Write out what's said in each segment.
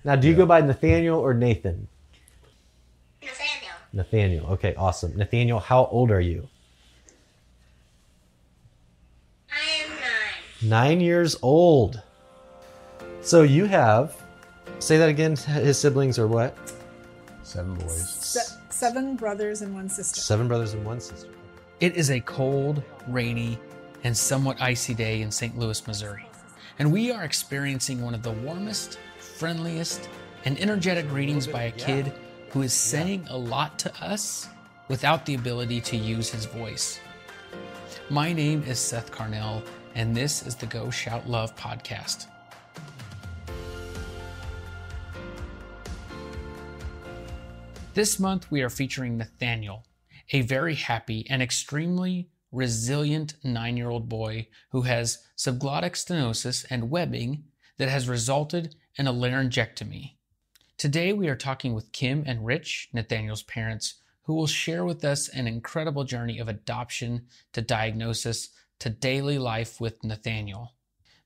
Now, do you go by Nathaniel or Nathan? Nathaniel. Nathaniel. Okay, awesome. Nathaniel, how old are you? I am 9. 9 years old. So you have, say that again, his siblings are what? 7 boys. 7 brothers and 1 sister. 7 brothers and 1 sister. It is a cold, rainy, and somewhat icy day in St. Louis, Missouri. And we are experiencing one of the warmest, friendliest, and energetic greetings by a kid who is saying a lot to us without the ability to use his voice. My name is Seth Carnell, and this is the Go Shout Love podcast. This month, we are featuring Nathaniel, a very happy and extremely resilient 9-year-old boy who has subglottic stenosis and webbing that has resulted in a laryngectomy. Today, we are talking with Kim and Rich, Nathaniel's parents, who will share with us an incredible journey of adoption to diagnosis to daily life with Nathaniel.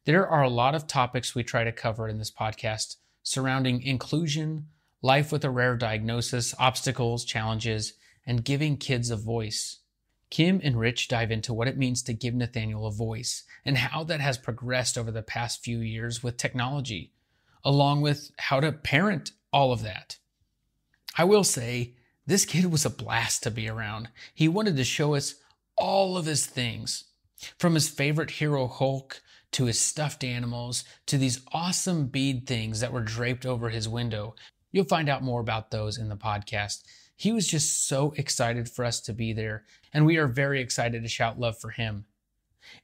There are a lot of topics we try to cover in this podcast surrounding inclusion, life with a rare diagnosis, obstacles, challenges, and giving kids a voice. Kim and Rich dive into what it means to give Nathaniel a voice and how that has progressed over the past few years with technology, along with how to parent all of that. I will say, this kid was a blast to be around. He wanted to show us all of his things, from his favorite hero Hulk to his stuffed animals to these awesome bead things that were draped over his window. You'll find out more about those in the podcast. He was just so excited for us to be there, and we are very excited to shout love for him.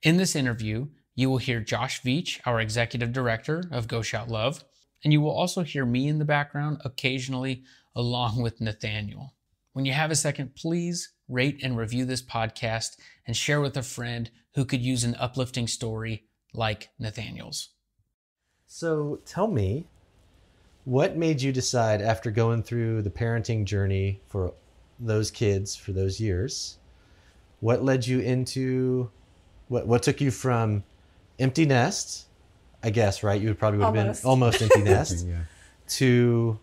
In this interview, you will hear Josh Veach, our executive director of Go Shout Love, and you will also hear me in the background occasionally along with Nathaniel. When you have a second, please rate and review this podcast and share with a friend who could use an uplifting story like Nathaniel's. So tell me, what made you decide after going through the parenting journey for those kids for those years, what led you into, what took you from empty nest, I guess, right? You would have been almost empty nest, Yeah. to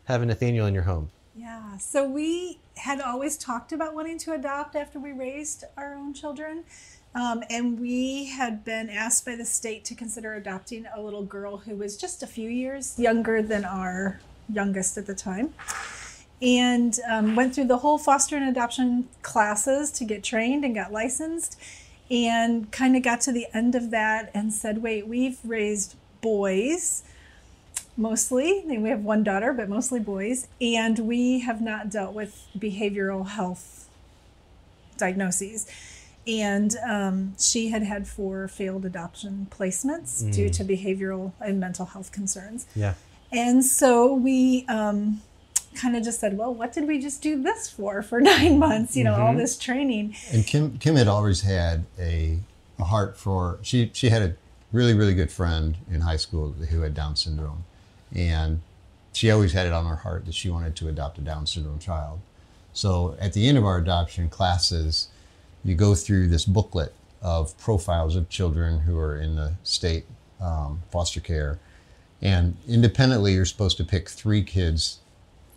having Nathaniel in your home? Yeah, so we had always talked about wanting to adopt after we raised our own children. And we had been asked by the state to consider adopting a little girl who was just a few years younger than our youngest at the time. And went through the whole foster and adoption classes to get trained and got licensed. And kind of got to the end of that and said, wait, we've raised boys mostly. We have 1 daughter, but mostly boys. And we have not dealt with behavioral health diagnoses. And she had 4 failed adoption placements due to behavioral and mental health concerns. Yeah. And so we kind of just said, well, what did we just do this for 9 months, all this training. And Kim had always had a heart for, she had a really, really good friend in high school who had Down syndrome. And she always had it on her heart that she wanted to adopt a Down syndrome child. So at the end of our adoption classes, you go through this booklet of profiles of children who are in the state foster care. And independently, you're supposed to pick 3 kids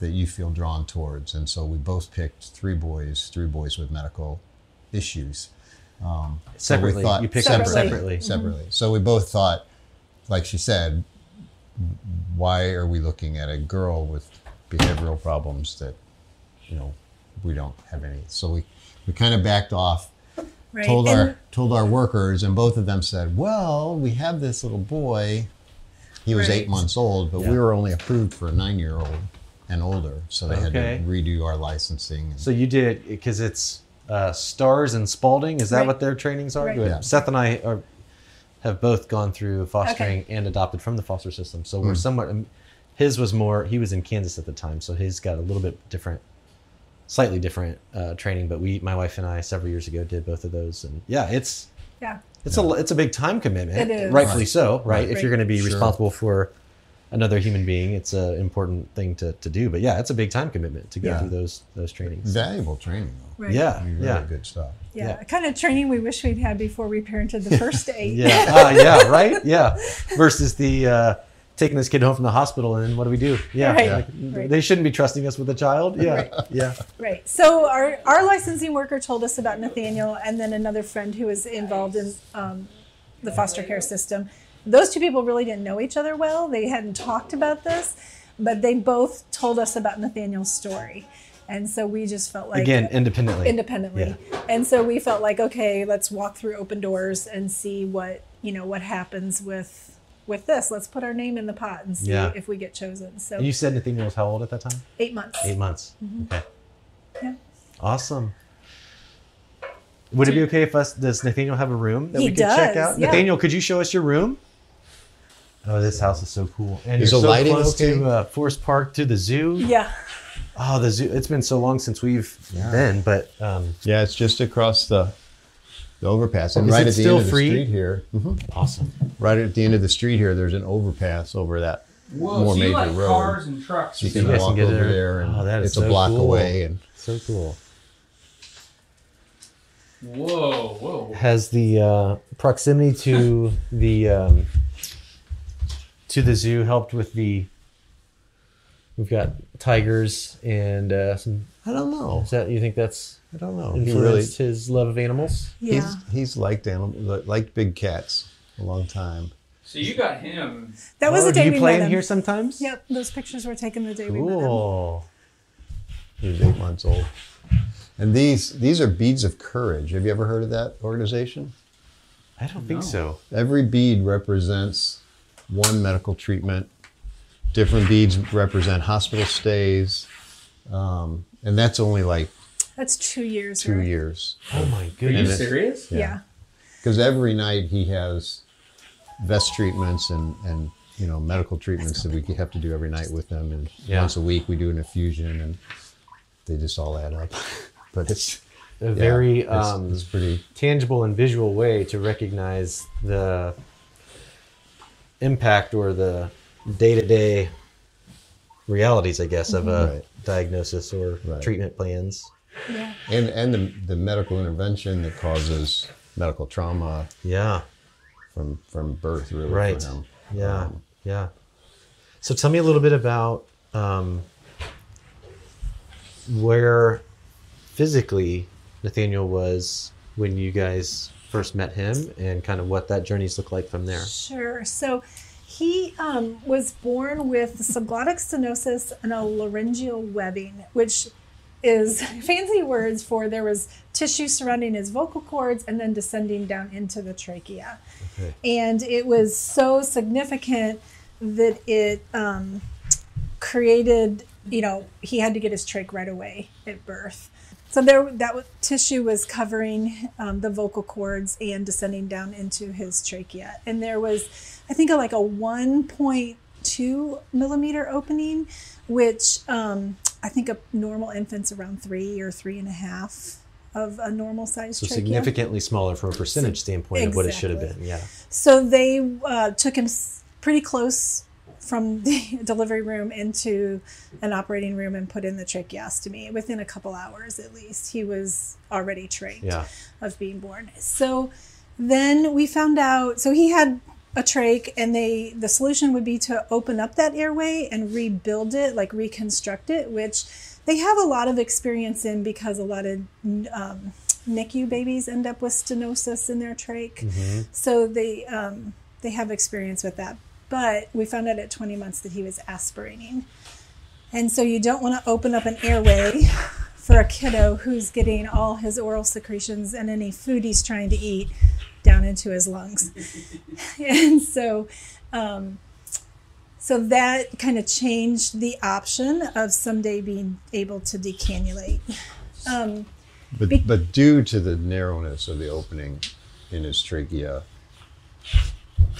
that you feel drawn towards. And so we both picked 3 boys with medical issues. Separately, so you picked separately. Separately. So we both thought, like she said, why are we looking at a girl with behavioral problems that, we don't have any? So we kind of backed off, Right. told our workers, and both of them said, well, we have this little boy. He was 8 months old, but we were only approved for a 9-year-old and older. So they had to redo our licensing. So you did, because it's Stars and Spalding. Is that Right. what their trainings are? Right. Good. Yeah. Seth and I have both gone through fostering and adopted from the foster system. So we're somewhat, his was more, he was in Kansas at the time. So he's got a little bit different, slightly different training. But my wife and I several years ago did both of those. And it's a big time commitment. It is. Rightfully so, right? If Right. you're going to be Sure. responsible for another human being, it's an important thing to do. But yeah, it's a big time commitment to go through those trainings. Valuable training, though. Right. Yeah, I mean, really yeah. good stuff. Yeah, kind of training we wish we'd had before we parented the first 8. Yeah, yeah, right? Yeah. Versus the taking this kid home from the hospital, and what do we do? Yeah, Right. like, they shouldn't be trusting us with a child. Yeah, yeah. Right. So our licensing worker told us about Nathaniel, and then another friend who was involved in the foster care system. Those two people really didn't know each other well. They hadn't talked about this, but they both told us about Nathaniel's story. And so we just felt like... Again, independently. Independently. Yeah. And so we felt like, okay, let's walk through open doors and see what happens with this. Let's put our name in the pot and see if we get chosen. So And you said Nathaniel was how old at that time? 8 months. 8 months. Okay. Yeah. Awesome. Would it be okay if does Nathaniel have a room that He we could check does, out? yeah. Nathaniel, could you show us your room? Oh, this house is so cool. And Is you're the so lighting close okay? to Forest Park, to the zoo. Yeah. Oh, the zoo. It's been so long since we've been, but Yeah, it's just across the overpass, and Is right it at the still end of the free? street here. awesome. Right at the end of the street here, there's an overpass over that Whoa, more so you major like road. cars and trucks. You You can guys can walk get over there. there, and Oh, that is it's a so block cool. away. And So cool. Whoa. Has the proximity to the zoo helped with the? We've got tigers and some. I don't know. Is that you think that's I don't know. He influenced his love of animals? Yeah. he's liked liked big cats a long time. So you got him. That was the do day you we play met in him. here sometimes? Yep. Those pictures were taken the day we met him. Cool. He was 8 months old. And these are beads of courage. Have you ever heard of that organization? I don't think so. Every bead represents one medical treatment. Different beads represent hospital stays. And that's only like That's 2 years. 2 right? years. Oh my Are you goodness. serious? Yeah. Because every night he has vest treatments and medical treatments that we have to do every night with them. And once a week we do an infusion, and they just all add up. But it's A very it's pretty. tangible and visual way to recognize the impact or the day-to-day realities, I guess, of a Right. diagnosis or Right. treatment plans. Yeah. And the medical intervention that causes medical trauma Yeah. from birth, really, Right. for him. Yeah. Yeah. So tell me a little bit about where physically Nathaniel was when you guys first met him, and kind of what that journey's looked like from there. Sure. So he was born with subglottic stenosis and a laryngeal webbing, which is fancy words for there was tissue surrounding his vocal cords and then descending down into the trachea. Okay. And it was so significant that it created, he had to get his trach right away at birth. So tissue was covering the vocal cords and descending down into his trachea. And there was, I think, like a 1.2 millimeter opening, which I think a normal infant's around 3 or 3.5 of a normal size So trachea. significantly smaller from a percentage standpoint of what it should have Exactly. been. Yeah. So they took him pretty close from the delivery room into an operating room and put in the tracheostomy. Within a couple hours, at least, he was already trached Yeah. of being born. So then we found out, so he had a trach, and the solution would be to open up that airway and rebuild it, like reconstruct it, which they have a lot of experience in because a lot of NICU babies end up with stenosis in their trach. Mm-hmm. So they have experience with that. But we found out at 20 months that he was aspirating. And so you don't want to open up an airway for a kiddo who's getting all his oral secretions and any food he's trying to eat down into his lungs. And so that kind of changed the option of someday being able to decannulate. But due to the narrowness of the opening in his trachea,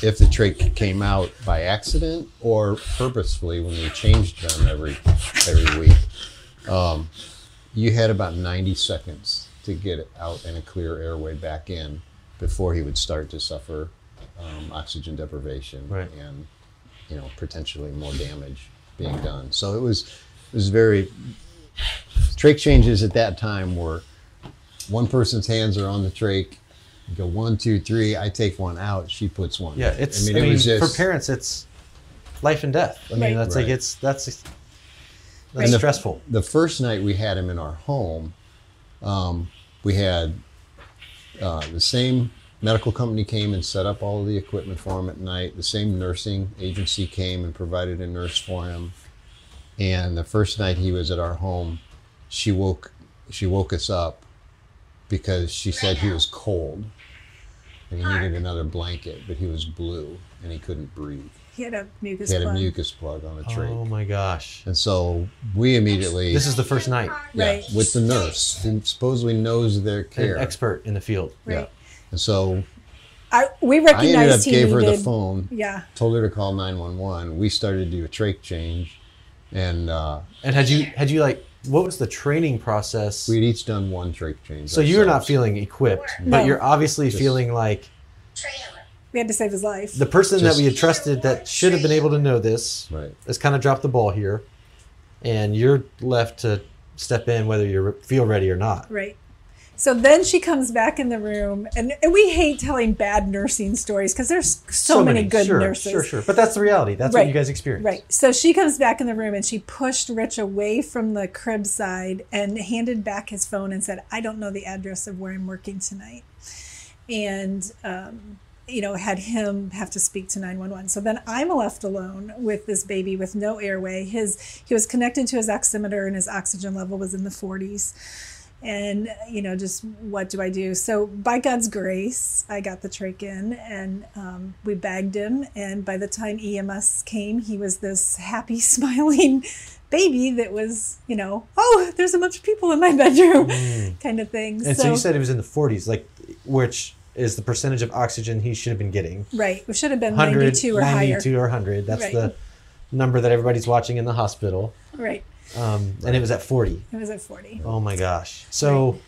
if the trach came out by accident or purposefully when we changed them every week, you had about 90 seconds to get it out and a clear airway back in before he would start to suffer oxygen deprivation Right. and potentially more damage being done. So it was very trach changes at that time were one person's hands are on the trach. You go 1, 2, 3. I take one out. She puts one. Yeah. in. It's. it was just for parents, it's life and death. I mean, Right. that's Right. like that's Right. stressful. The first night we had him in our home, we had the same medical company came and set up all of the equipment for him at night. The same nursing agency came and provided a nurse for him. And the first night he was at our home, she woke us up because she said he was cold and he needed another blanket, but he was blue and he couldn't breathe. He had a mucus He had plug. a mucus plug on the trach. Oh my gosh. And so we immediately, This is the first night. Right. with the nurse who supposedly knows their An care. expert in the field. Right. Yeah. And so We I ended up recognized he gave her needed. the phone, Yeah. told her to call 911. We started to do a trach change, and And had you like, what was the training process? we'd each done one trach change. So you're not ourselves. feeling equipped, No. but you're obviously feeling like Trailer. We had to save his life. the person Just- that we had trusted that should have been able to know this Right. has kind of dropped the ball here, and you're left to step in whether you feel ready or not. Right. So then she comes back in the room, and we hate telling bad nursing stories because there's so many good sure, nurses. Sure. But that's the reality. That's what Right. you guys experienced. Right. So she comes back in the room and she pushed Rich away from the crib side and handed back his phone and said, I don't know the address of where I'm working tonight. And, had him have to speak to 911. So then I'm left alone with this baby with no airway. He was connected to his oximeter and his oxygen level was in the 40s. And, just what do I do? So by God's grace, I got the trach in and we bagged him. And by the time EMS came, he was this happy, smiling baby that was, oh, there's a bunch of people in my bedroom kind of thing. And so you said it was in the 40s, like, which is the percentage of oxygen he should have been getting. Right. It should have been 100, 92 or higher. 92 or 100. That's Right. the number that everybody's watching in the hospital. Right. And it was at 40. It was at 40. Oh my gosh. So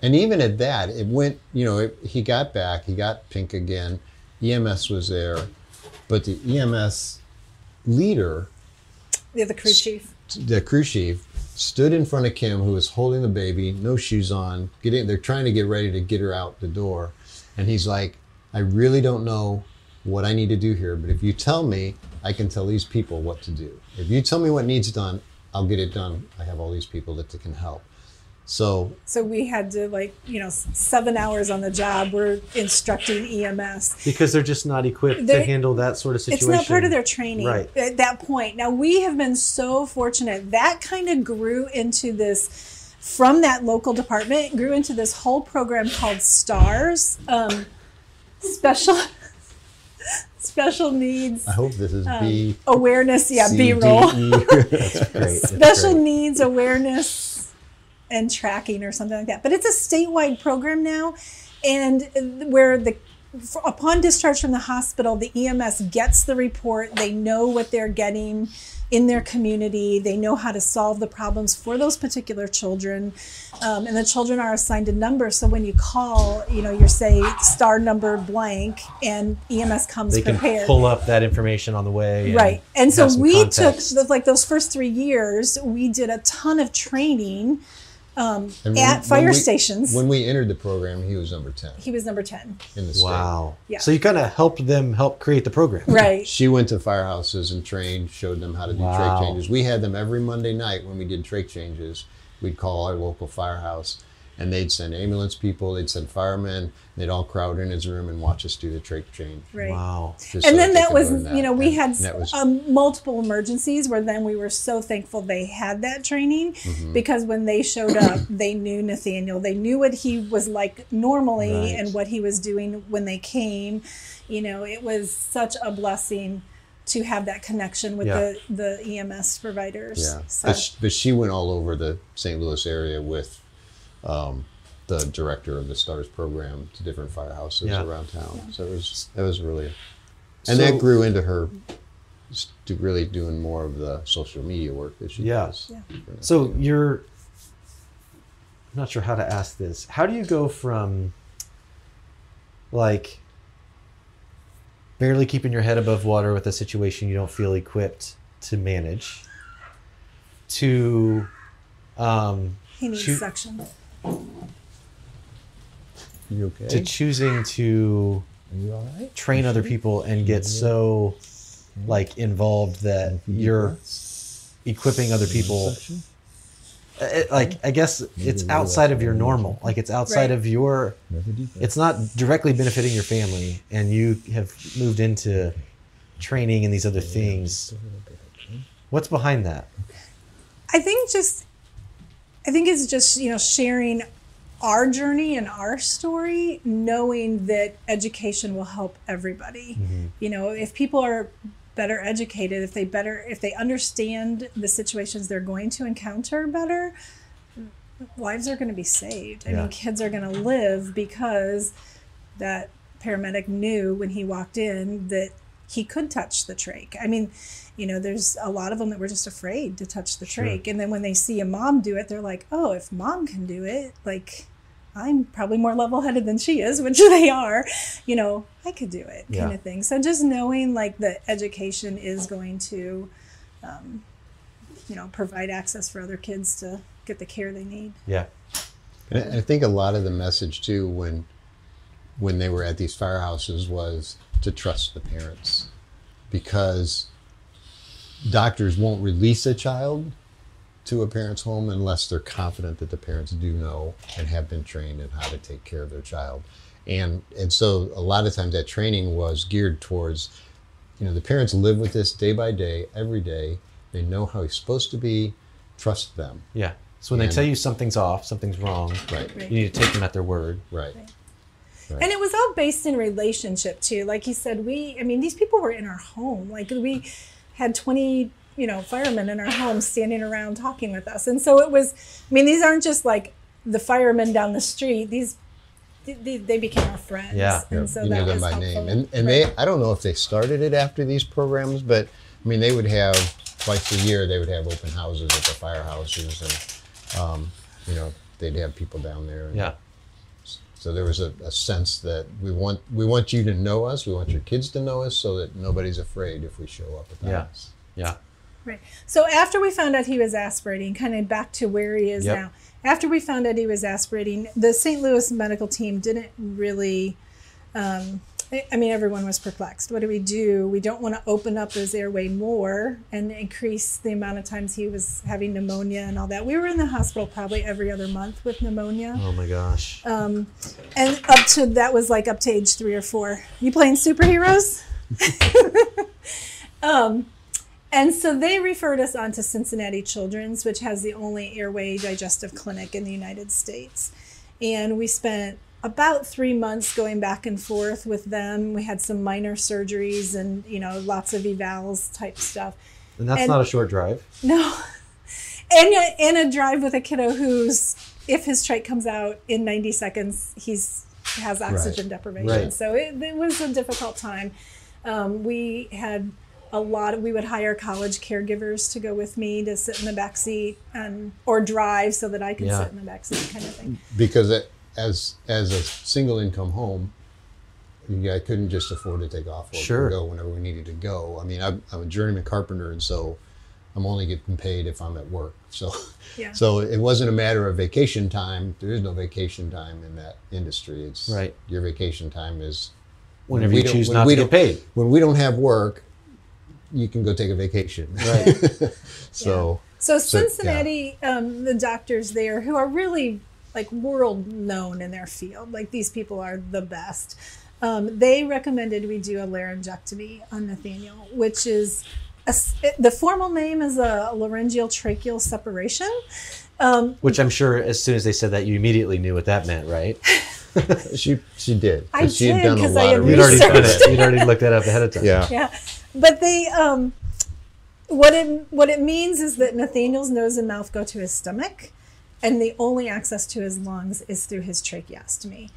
And even at that, it went, he got back, he got pink again. EMS was there, but the EMS leader, Yeah, the crew chief. the crew chief, stood in front of Kim, who was holding the baby, no shoes on. They're trying to get ready to get her out the door. And he's like, I really don't know what I need to do here, but if you tell me, I can tell these people what to do. If you tell me what needs done, I'll get it done. I have all these people that can help. So we had to 7 hours on the job. We're instructing EMS. because they're just not equipped to handle that sort of situation. It's not part of their training Right. at that point. Now, we have been so fortunate. That kind of grew into this, from that local department, grew into this whole program called STARS, special needs I hope this is B. awareness. Yeah, C, B-roll. D, E. That's great. That's Special great. needs awareness and tracking or something like that. But it's a statewide program now, and where upon discharge from the hospital, the EMS gets the report. They know what they're getting in their community. They know how to solve the problems for those particular children. And the children are assigned a number. So when you call, you're say star number blank, and EMS comes They can prepared. pull up that information on the way. Right. And so have some we context. took, those first 3 years, we did a ton of training And at fire stations. When we entered the program, he was number 10 He was number 10. in the state. Wow. Yeah. So you kind of helped them help create the program. Right. She went to firehouses and trained, showed them how to do Wow. trach changes. We had them every Monday night when we did trach changes. We'd call our local firehouse, and they'd send ambulance people, they'd send firemen, they'd all crowd in his room and watch us do the trach change. Right. Wow. just And so then they that could was, learn that. we And had that was multiple emergencies where then we were so thankful they had that training Mm-hmm. because when they showed up, they knew Nathaniel. They knew what he was like normally Right. and what he was doing when they came. It was such a blessing to have that connection with Yeah. the EMS providers. yeah. So, But she went all over the St. Louis area with the director of the STARS program to different firehouses Yeah. around town. So it was really, So- and that grew into her really doing more of the social media work that she Yeah. does. Yeah. So I'm not sure how to ask this. How do you go from barely keeping your head above water with a situation you don't feel equipped to manage to he needs Shoot. suction. You okay? choosing to Are you all right? train other people and get so like involved that you're equipping other people. I guess it's outside of your normal. Like it's outside of your. It's not directly benefiting your family, and you have moved into training and these other things. What's behind that? I think it's just, sharing our journey and our story, knowing that education will help everybody. If people are better educated, if they understand the situations they're going to encounter better, lives are going to be saved. I mean, kids are going to live because that paramedic knew when he walked in that he could touch the trach. I mean, there's a lot of them that were just afraid to touch the trach. And then when they see a mom do it, they're like, oh, if mom can do it, like, I'm probably more level-headed than she is, which they are, I could do it kind of thing. So just knowing like that education is going to, provide access for other kids to get the care they need. Yeah. And I think a lot of the message too, when they were at these firehouses, was to trust the parents, because doctors won't release a child to a parent's home unless they're confident that the parents do know and have been trained in how to take care of their child. And so a lot of times that training was geared towards, the parents live with this day by day, every day. They know how it's supposed to be. Trust them. Yeah. So when they tell you something's off, something's wrong, you need to take them at their word. Right. And it was all based in relationship too. Like he said, these people were in our home. Like we had 20, firemen in our home standing around talking with us. And so it was, these aren't just like the firemen down the street. They became our friends. Yeah. And so you that knew them was by helpful. name. And they, I don't know if they started it after these programs, but they would have twice a year, they would have open houses at the firehouses, and, they'd have people down there. And, so there was a sense that we want you to know us, we want your kids to know us, so that nobody's afraid if we show up at the house. Yeah. Right. So after we found out he was aspirating, kind of back to where he is now, after we found out he was aspirating, the St. Louis medical team didn't really, everyone was perplexed. What do? We don't want to open up his airway more and increase the amount of times he was having pneumonia and all that. We were in the hospital probably every other month with pneumonia. Oh my gosh. And that was like up to age 3 or 4. You playing superheroes? And so they referred us on to Cincinnati Children's, which has the only airway digestive clinic in the United States. And we spent about 3 months going back and forth with them. We had some minor surgeries and, lots of evals type stuff. And that's not a short drive. No. And a drive with a kiddo who's, if his trach comes out in 90 seconds, has oxygen deprivation. Right. So it was a difficult time. We had we would hire college caregivers to go with me to sit in the back seat or drive so that I could sit in the back seat kind of thing. Because as a single income home, I couldn't just afford to take off work and go whenever we needed to go. I'm a journeyman carpenter, and so I'm only getting paid if I'm at work. So it wasn't a matter of vacation time. There is no vacation time in that industry. It's your vacation time is whenever you choose not to get paid. When we don't have work, you can go take a vacation. Right. So Cincinnati, the doctors there who are really like world known in their field, like these people are the best. They recommended we do a laryngectomy on Nathaniel, which is the formal name is a laryngeal tracheal separation. Which I'm sure as soon as they said that, you immediately knew what that meant, right? She did. I she had did, done a because lot I had of researched. You'd already looked that up ahead of time. Yeah. But they, what it means is that Nathaniel's nose and mouth go to his stomach, and the only access to his lungs is through his tracheostomy.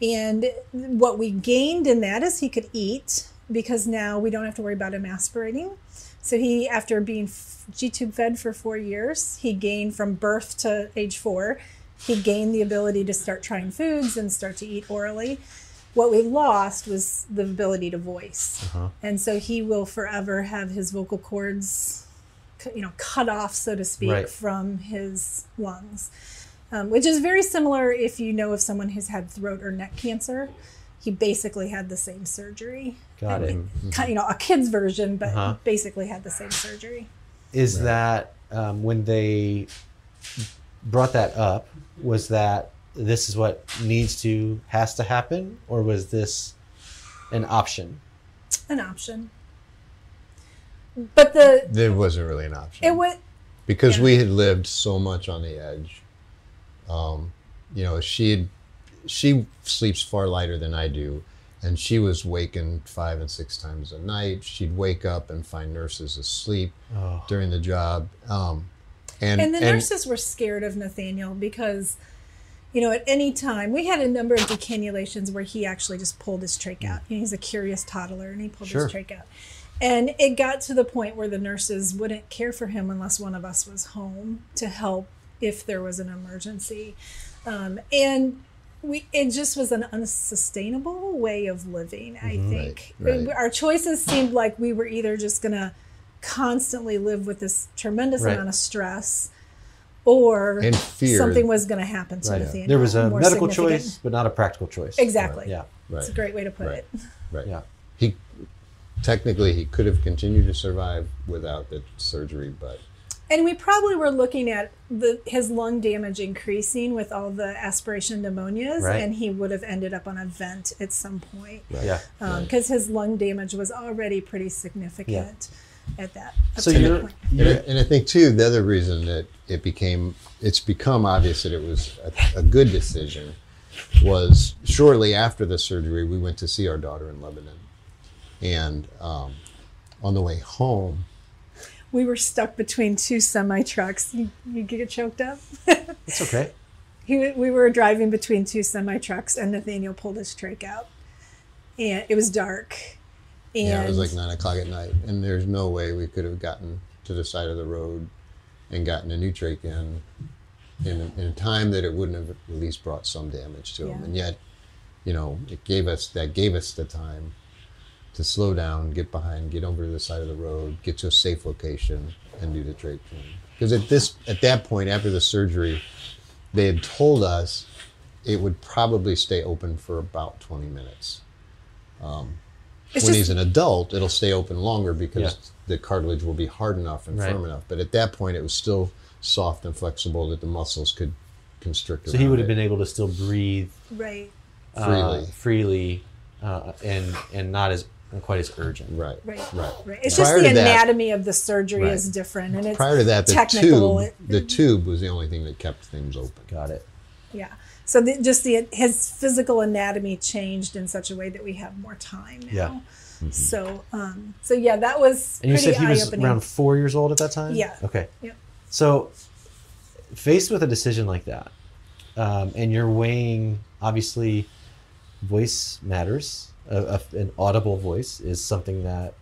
And what we gained in that is he could eat, because now we don't have to worry about him aspirating. So he, after being G-tube fed for 4 years, he gained from birth to age 4, he gained the ability to start trying foods and start to eat orally. What we lost was the ability to voice. And so he will forever have his vocal cords, cut off, so to speak, from his lungs, which is very similar if you know of someone who's had throat or neck cancer. he basically had the same surgery. Got it. You know, a kid's version, but Uh-huh. basically had the same surgery. Is that when they brought that up, was that this is what has to happen, or was this an option? An option. But There wasn't really an option. it was, because yeah. we had lived so much on the edge. You know, she sleeps far lighter than I do, and she was waking 5 and 6 times a night. She'd wake up and find nurses asleep during the job. And the nurses were scared of Nathaniel because, you know, at any time, we had a number of decannulations where he actually just pulled his trach out. You know, he's a curious toddler, and he pulled his trach out. And it got to the point where the nurses wouldn't care for him unless one of us was home to help if there was an emergency. And it just was an unsustainable way of living, I think. Right. Our choices seemed like we were either just going to constantly live with this tremendous amount of stress, or and fear. something was going to happen to Nathaniel. There was a more medical significant. choice, but not a practical choice. Exactly. Yeah. It's a great way to put it. Right. Yeah. Technically, he could have continued to survive without the surgery, but And we probably were looking at his lung damage increasing with all the aspiration pneumonias, Right. and he would have ended up on a vent at some point. Yeah. Because his lung damage was already pretty significant at that So point. and I think too the other reason that it's become obvious that it was a good decision was shortly after the surgery we went to see our daughter in Lebanon, and on the way home We were stuck between two semi-trucks. You get choked up? It's okay. We were driving between two semi-trucks, and Nathaniel pulled his trach out. And it was dark. And yeah, it was like 9 o'clock at night, and there's no way we could have gotten to the side of the road and gotten a new trach in a time that it wouldn't have at least brought some damage to him. Yeah. And yet, you know, it gave us the time to slow down, get behind, get over to the side of the road, get to a safe location, and do the trach thing. Because at that point, after the surgery, they had told us it would probably stay open for about 20 minutes. When he's an adult, it'll stay open longer because the cartilage will be hard enough and firm enough. But at that point, it was still soft and flexible that the muscles could constrict. So he would have been able to still breathe freely, and not quite as urgent. Right. It's just the anatomy of the surgery is different, and it's prior to that, technical. The tube was the only thing that kept things open. Got it. Yeah. So his physical anatomy changed in such a way that we have more time now. Yeah. Mm-hmm. So yeah, that was And you pretty said he was eye-opening. around 4 years old at that time? Yeah. Okay. Yep. So faced with a decision like that, and you're weighing, obviously, voice matters. An audible voice is something that,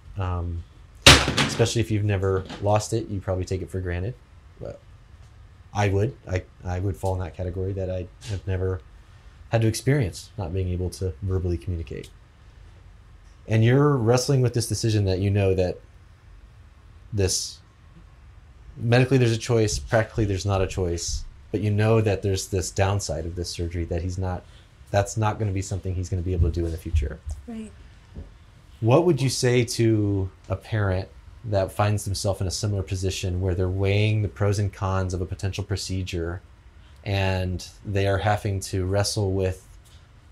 especially if you've never lost it, you probably take it for granted. But I would fall in that category, that I have never had to experience not being able to verbally communicate. And you're wrestling with this decision that you know that this medically there's a choice, practically there's not a choice, but you know that there's this downside of this surgery that that's not going to be something he's going to be able to do in the future. Right. What would you say to a parent that finds themselves in a similar position where they're weighing the pros and cons of a potential procedure, and they are having to wrestle with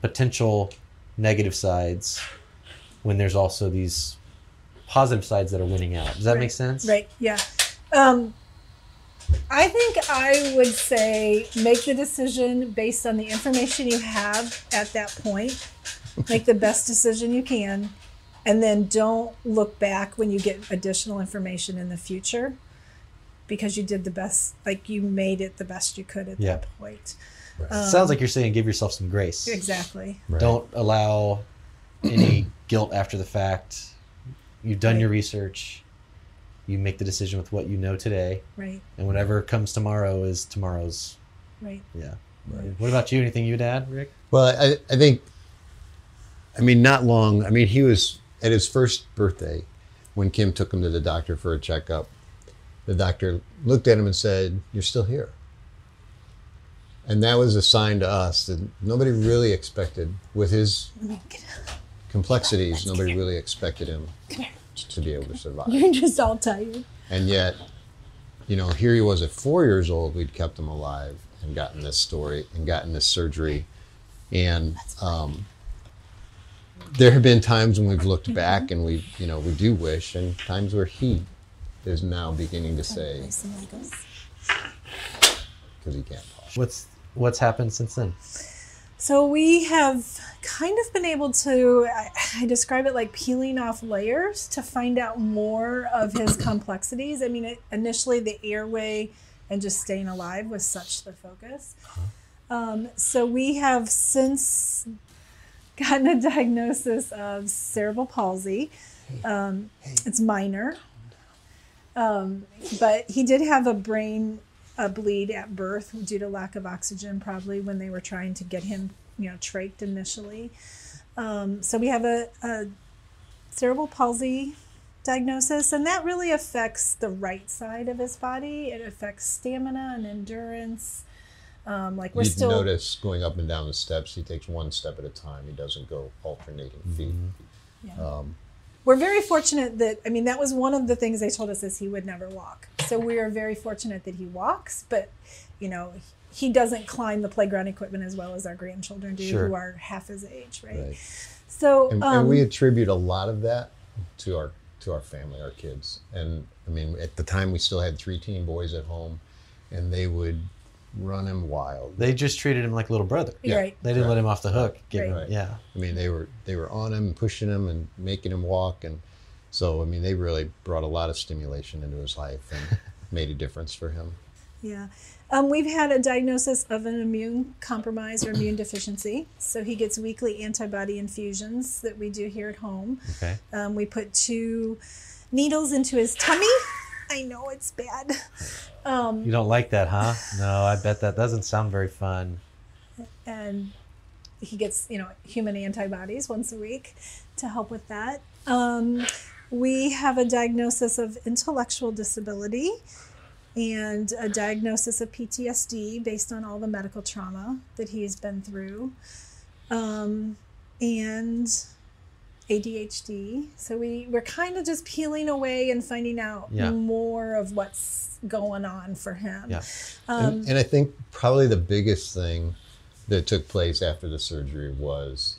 potential negative sides when there's also these positive sides that are winning out? Does that make sense? Right. Yeah. I think I would say make the decision based on the information you have at that point. Make the best decision you can, and then don't look back when you get additional information in the future, because you did the best, like you made it the best you could at that point. Right. Sounds like you're saying give yourself some grace. Exactly. Right. Don't allow any guilt after the fact. You've done your research. You make the decision with what you know today. Right. And whatever comes tomorrow is tomorrow's. Right. Yeah. Right. What about you? Anything you'd add, Rick? Well, I think, not long. He was at his first birthday when Kim took him to the doctor for a checkup. The doctor looked at him and said, "You're still here." And that was a sign to us that nobody really expected, with his complexities, nobody really expected him to be able to survive. You're just all tired. And yet, you know, here he was at 4 years old, we'd kept him alive and gotten this story and gotten this surgery. And there have been times when we've looked back and we do wish, and times where he is now beginning to say, because he can't talk. What's happened since then? So we have kind of been able to, I describe it like peeling off layers to find out more of his complexities. I mean, initially the airway and just staying alive was such the focus. So we have since gotten a diagnosis of cerebral palsy. It's minor. But he did have a brain bleed at birth due to lack of oxygen, probably when they were trying to get him, trached initially. So we have a cerebral palsy diagnosis, and that really affects the right side of his body. It affects stamina and endurance. Like we're You'd still notice going up and down the steps, he takes one step at a time. He doesn't go alternating feet. Yeah. We're very fortunate that, that was one of the things they told us is he would never walk. So we are very fortunate that he walks, but, he doesn't climb the playground equipment as well as our grandchildren do, Sure. who are half his age, right? So, and we attribute a lot of that to our family, our kids. And at the time we still had 3 teen boys at home, and they would run him wild. They just treated him like a little brother. Yeah. Right. They didn't let him off the hook. Right. Yeah. They were on him and pushing him and making him walk, and so they really brought a lot of stimulation into his life and made a difference for him. Yeah. We've had a diagnosis of an immune compromise or immune deficiency. So he gets weekly antibody infusions that we do here at home. Okay. We put 2 needles into his tummy. I know it's bad. You don't like that, huh? No, I bet that doesn't sound very fun. And he gets, human antibodies once a week to help with that. We have a diagnosis of intellectual disability and a diagnosis of PTSD based on all the medical trauma that he's been through, and ADHD. So we're kind of just peeling away and finding out more of what's going on for him. Yeah. And I think probably the biggest thing that took place after the surgery was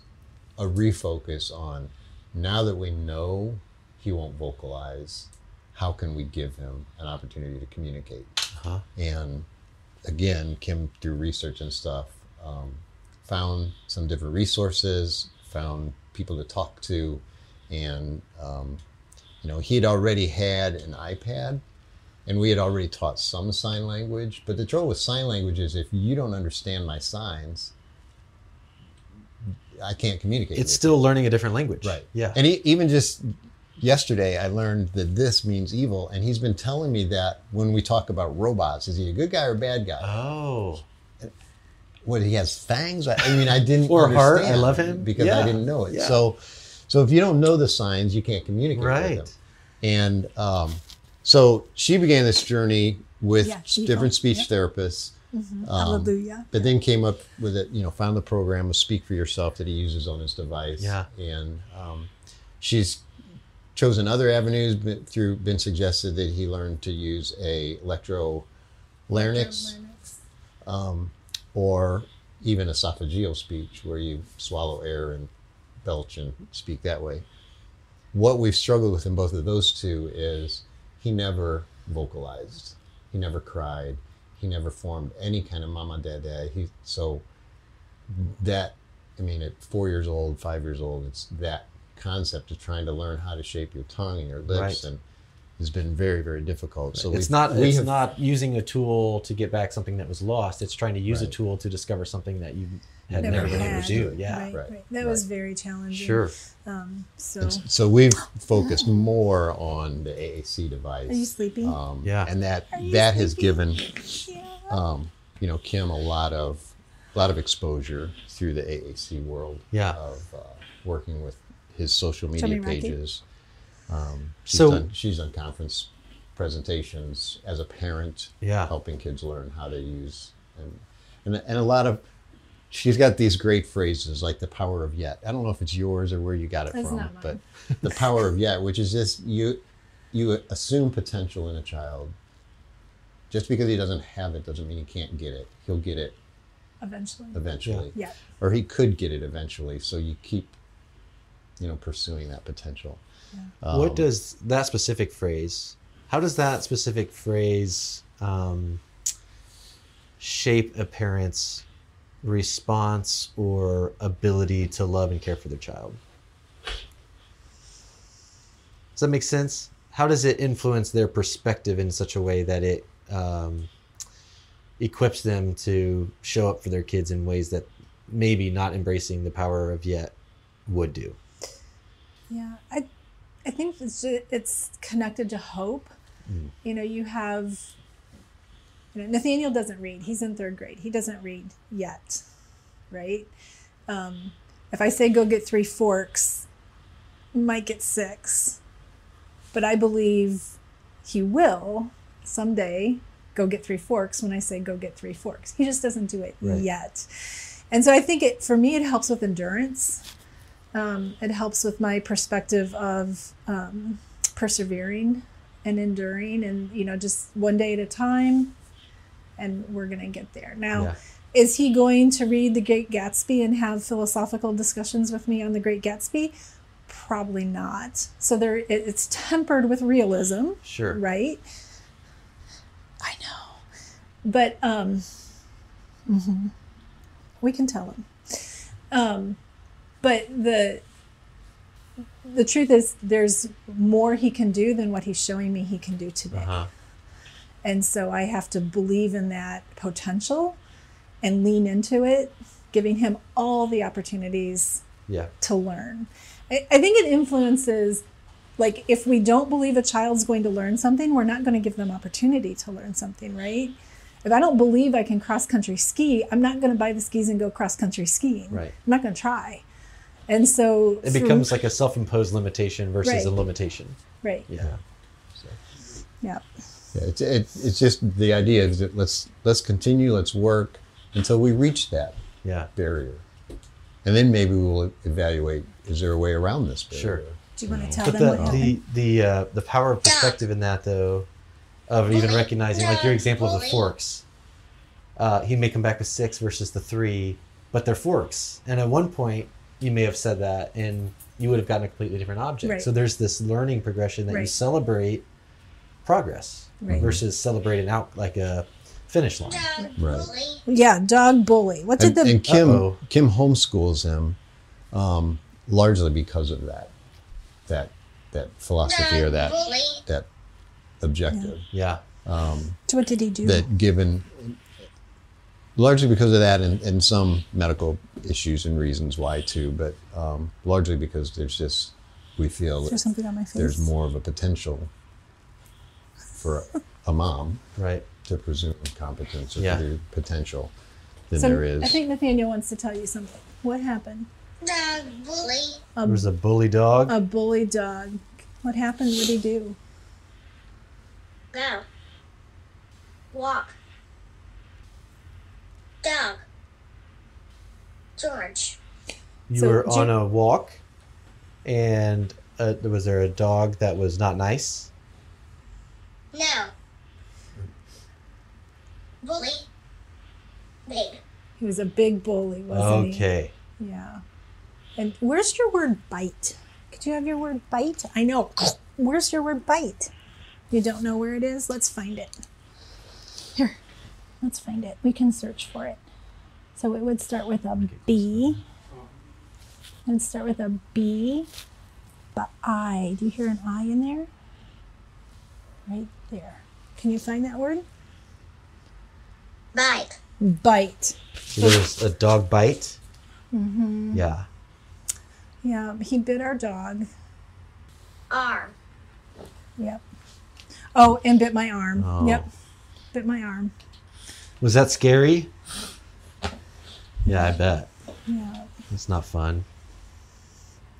a refocus on, now that we know he won't vocalize, how can we give him an opportunity to communicate? Uh-huh. And again, Kim, through research and stuff, found some different resources, found people to talk to, and he had already had an iPad, and we had already taught some sign language. But the trouble with sign language is, if you don't understand my signs, I can't communicate. It's still learning a different language. Right. Yeah. And even just yesterday, I learned that this means evil, and he's been telling me that when we talk about robots, is he a good guy or a bad guy? Oh. What, he has fangs? I didn't Or understand. heart, I love him. Because I didn't know it. Yeah. So if you don't know the signs, you can't communicate with them. And so she began this journey with different speech therapists. Mm-hmm. Hallelujah. But then came up with it, found the program of Speak for Yourself that he uses on his device. Yeah. And she's chosen other avenues, been suggested that he learn to use a electrolarynx, or even esophageal speech, where you swallow air and belch and speak that way. What we've struggled with in both of those two is he never vocalized, he never cried, he never formed any kind of mama dada. So that, at 4 years old, 5 years old, it's that concept of trying to learn how to shape your tongue and your lips, and has been very, very difficult. So it's not using a tool to get back something that was lost. It's trying to use a tool to discover something that you had never been able to do. Yeah. Right. That was very challenging. Sure. So we've focused more on the AAC device. Are you sleeping? And that has given Kim a lot of exposure through the AAC world of working with his social media pages. She's done conference presentations as a parent, helping kids learn how to use. And a lot of, she's got these great phrases like the power of yet. I don't know if it's yours or where you got it That's from, not mine. but the power of yet, which is just you assume potential in a child. Just because he doesn't have it doesn't mean he can't get it. He'll get it eventually. Yeah. Or he could get it eventually. So you keep, pursuing that potential. Yeah. What does that specific phrase, how does that specific phrase shape a parent's response or ability to love and care for their child? Does that make sense? How does it influence their perspective in such a way that it equips them to show up for their kids in ways that maybe not embracing the power of yet would do? Yeah, I think it's connected to hope. You have, Nathaniel doesn't read. He's in 3rd grade. He doesn't read yet, right? If I say go get 3 forks, he might get 6. But I believe he will someday go get 3 forks when I say go get 3 forks. He just doesn't do it yet. And so I think for me, it helps with endurance. It helps with my perspective of persevering and enduring and, just one day at a time, and we're going to get there. Now, is he going to read The Great Gatsby and have philosophical discussions with me on The Great Gatsby? Probably not. So it's tempered with realism. Sure. Right? I know. But we can tell him. But the truth is there's more he can do than what he's showing me he can do today. And so I have to believe in that potential and lean into it, giving him all the opportunities to learn. I think it influences, like, if we don't believe a child's going to learn something, we're not going to give them opportunity to learn something, right? If I don't believe I can cross-country ski, I'm not going to buy the skis and go cross-country skiing. Right. I'm not going to try. And so it becomes like a self-imposed limitation versus a limitation. Right. Yeah. Yeah. It's just the idea is that let's continue, let's work until we reach that barrier. And then maybe we'll evaluate, is there a way around this barrier? Sure. Do you want to tell But them what happened? the power of perspective in that, though, of even recognizing, like your example of the forks, he may come back with 6 versus the 3, but they're forks. And at one point, you may have said that, and you would have gotten a completely different object. Right. So there's this learning progression that you celebrate progress versus celebrating out like a finish line. Right. Yeah, dog bully. What did and Kim homeschools him largely because of that philosophy or that objective. Yeah. So what did he do? That given largely because of that and some medical issues and reasons why too, but largely because we feel Is there something on my face? there's more of a potential for a mom to presume competence or to potential than there is. I think Nathaniel wants to tell you something. What happened? Dog bully. There was a bully dog. A bully dog. What happened? What did he do? Go. Walk. Dog. George. You were on a walk, and was there a dog that was not nice? No. Bully. Big. He was a big bully, wasn't he? Okay. Yeah. And where's your word bite? Could you have your word bite? I know. Where's your word bite? You don't know where it is? Let's find it. Here. Let's find it. We can search for it. So it would start with a B. It would start with a B. But I. Do you hear an I in there? Right there. Can you find that word? Bite. Bite. So there was a dog bite? Mm-hmm. Yeah. Yeah, he bit our dog. Arm. Yep. Oh, and bit my arm. Oh. Yep. Bit my arm. Was that scary? Yeah, I bet. Yeah. It's not fun.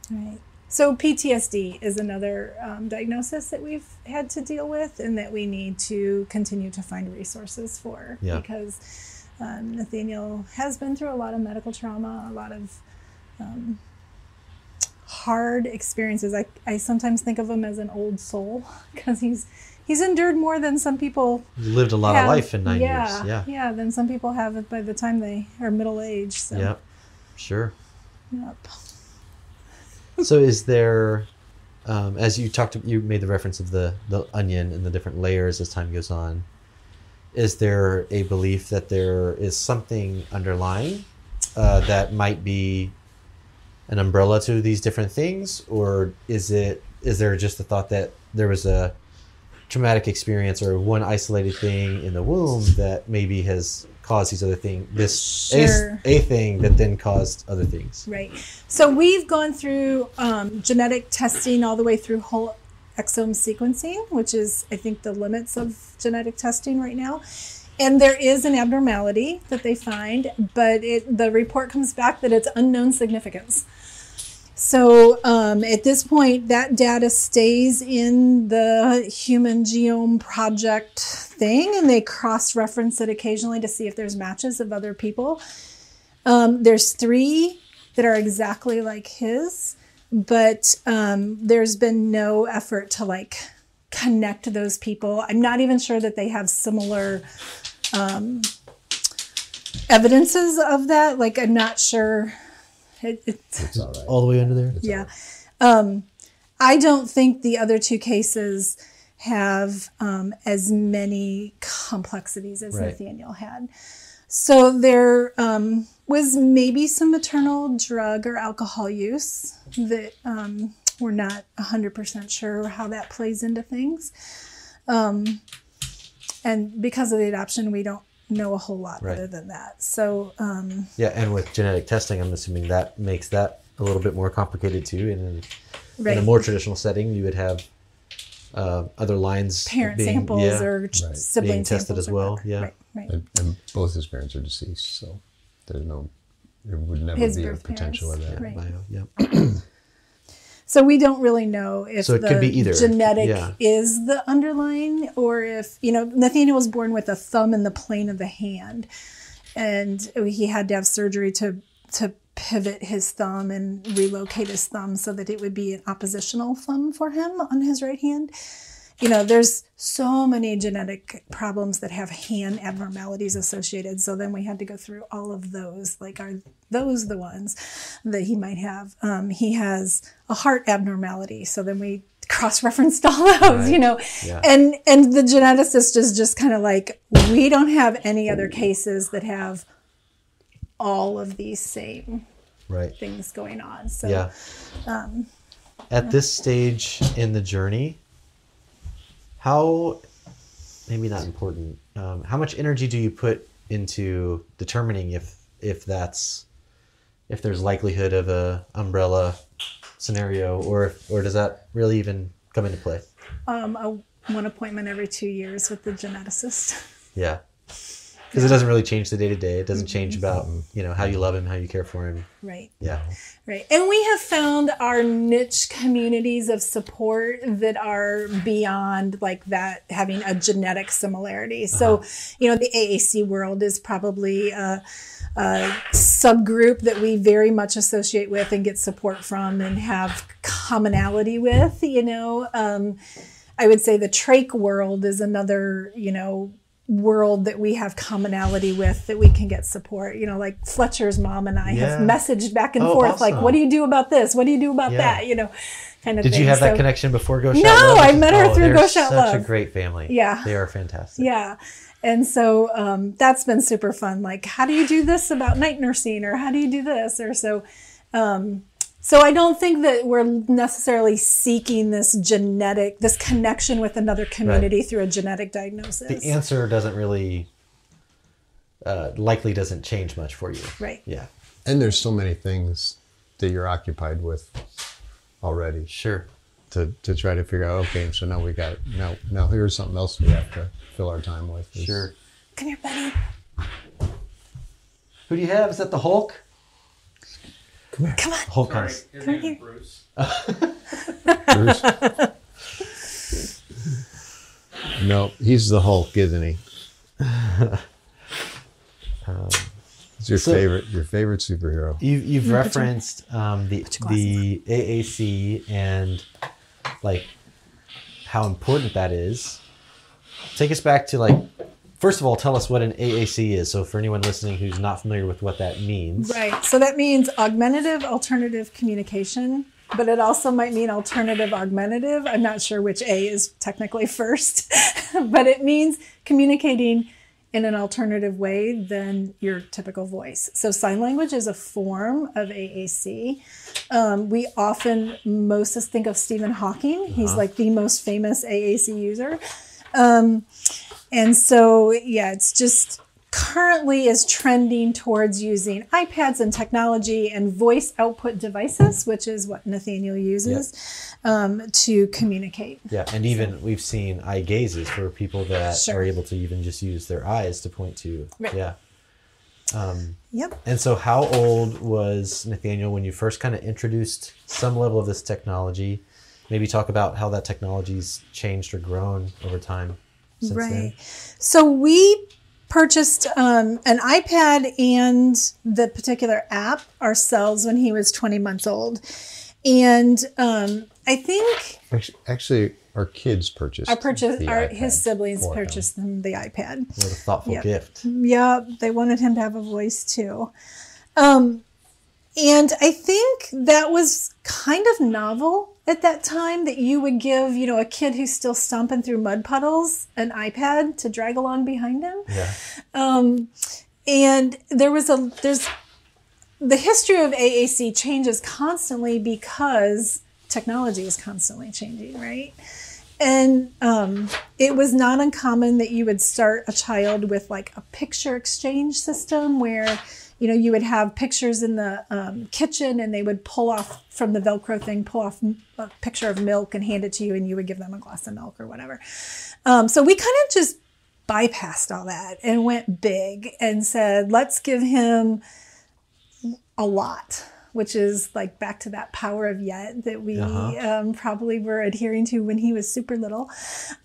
Right. So PTSD is another diagnosis that we've had to deal with and that we need to continue to find resources for. Yeah. Because Nathaniel has been through a lot of medical trauma, a lot of hard experiences. I sometimes think of him as an old soul because he's endured more than some people. You lived a lot of life in 9 years. Yeah, than some people have it by the time they are middle aged. So. Yep, sure. Yep. So is there, as you made the reference of the onion and the different layers as time goes on, is there a belief that there is something underlying that might be an umbrella to these different things, or is there just the thought that there was a traumatic experience or one isolated thing in the womb that maybe has caused these other things, a thing that then caused other things? Right. So we've gone through genetic testing all the way through whole exome sequencing, which is, I think, the limits of genetic testing right now. And there is an abnormality that they find, but the report comes back that it's unknown significance. So at this point, that data stays in the Human Genome Project thing, and they cross-reference it occasionally to see if there's matches of other people. There's 3 that are exactly like his, but there's been no effort to connect those people. I'm not even sure that they have similar evidences of that. I'm not sure. It's all right. All the way under there? Yeah. I don't think the other 2 cases have as many complexities as Nathaniel had. So there was maybe some maternal drug or alcohol use that we're not 100% sure how that plays into things. And because of the adoption, we don't know a whole lot other than that. So and with genetic testing, I'm assuming that makes that a little bit more complicated too. In a more traditional setting, you would have other lines, parent samples or sibling being tested samples as well. Right. And both his parents are deceased, so there would never be a potential of that. Right. So we don't really know if it could be either. Genetic is the underlying, or if, Nathaniel was born with a thumb in the plane of the hand, and he had to have surgery to pivot his thumb and relocate his thumb so that it would be an oppositional thumb for him on his right hand. There's so many genetic problems that have hand abnormalities associated. So then we had to go through all of those. Are those the ones that he might have? He has a heart abnormality. So then we cross-referenced all those, Yeah. And the geneticist is just kind of we don't have any other cases that have all of these same things going on. So at this stage in the journey, how, maybe not important, how much energy do you put into determining if there's likelihood of a umbrella scenario, or does that really even come into play? One appointment every 2 years with the geneticist. Yeah. Because it doesn't really change the day-to-day. It doesn't change about, how you love him, how you care for him. Right. Yeah. Right. And we have found our niche communities of support that are beyond that, having a genetic similarity. So, the AAC world is probably a subgroup that we very much associate with and get support from and have commonality with, I would say the trach world is another, world that we have commonality with, that we can get support. Fletcher's mom and I have messaged back and forth, awesome. what do you do about this? What do you do about that? Kind of Did thing. you have that connection before Go Shout No, Love? I met her through Go Shout Love. Such a great family. Yeah. They are fantastic. Yeah. And so that's been super fun. How do you do this about night nursing, or how do you do this? Or so I don't think that we're necessarily seeking this connection with another community through a genetic diagnosis. The answer doesn't really, likely doesn't change much for you. Right. Yeah. And there's so many things that you're occupied with already. Sure. To try to figure out, okay, so now we got, now here's something else we have to fill our time with. Sure. Come here, buddy. Who do you have? Is that the Hulk? Come here. Come on. Hulk has. Come here. Bruce. Bruce. No, he's the Hulk, isn't he? It's your favorite superhero. You've referenced the AAC and like how important that is. Take us back to like, first of all, tell us what an AAC is. So for anyone listening who's not familiar with what that means. Right. So that means augmentative alternative communication, but it also might mean alternative augmentative. I'm not sure which A is technically first, but it means communicating in an alternative way than your typical voice. So sign language is a form of AAC. We often most think of Stephen Hawking. He's like the most famous AAC user. And so, yeah, it's just currently is trending towards using iPads and technology and voice output devices, which is what Nathaniel uses, to communicate. Yeah, and even we've seen eye gazes for people that are able to even just use their eyes to point to. Right. Yeah. Yep. And so how old was Nathaniel when you first kind of introduced some level of this technology? Maybe talk about how that technology's changed or grown over time since then. So we purchased an iPad and the particular app ourselves when he was 20 months old. And I think... Actually, our kids purchased his siblings purchased him the iPad. What a thoughtful gift. Yeah, they wanted him to have a voice too. And I think that was kind of novel at that time, that you would give, a kid who's still stomping through mud puddles an iPad to drag along behind him. Yeah. And there's the history of AAC changes constantly because technology is constantly changing, right? And it was not uncommon that you would start a child with like a picture exchange system where you would have pictures in the kitchen and they would pull off from the Velcro thing, pull off a picture of milk and hand it to you and you would give them a glass of milk or whatever. So we kind of just bypassed all that and went big and said, let's give him a lot, which is like back to that power of yet that we probably were adhering to when he was super little.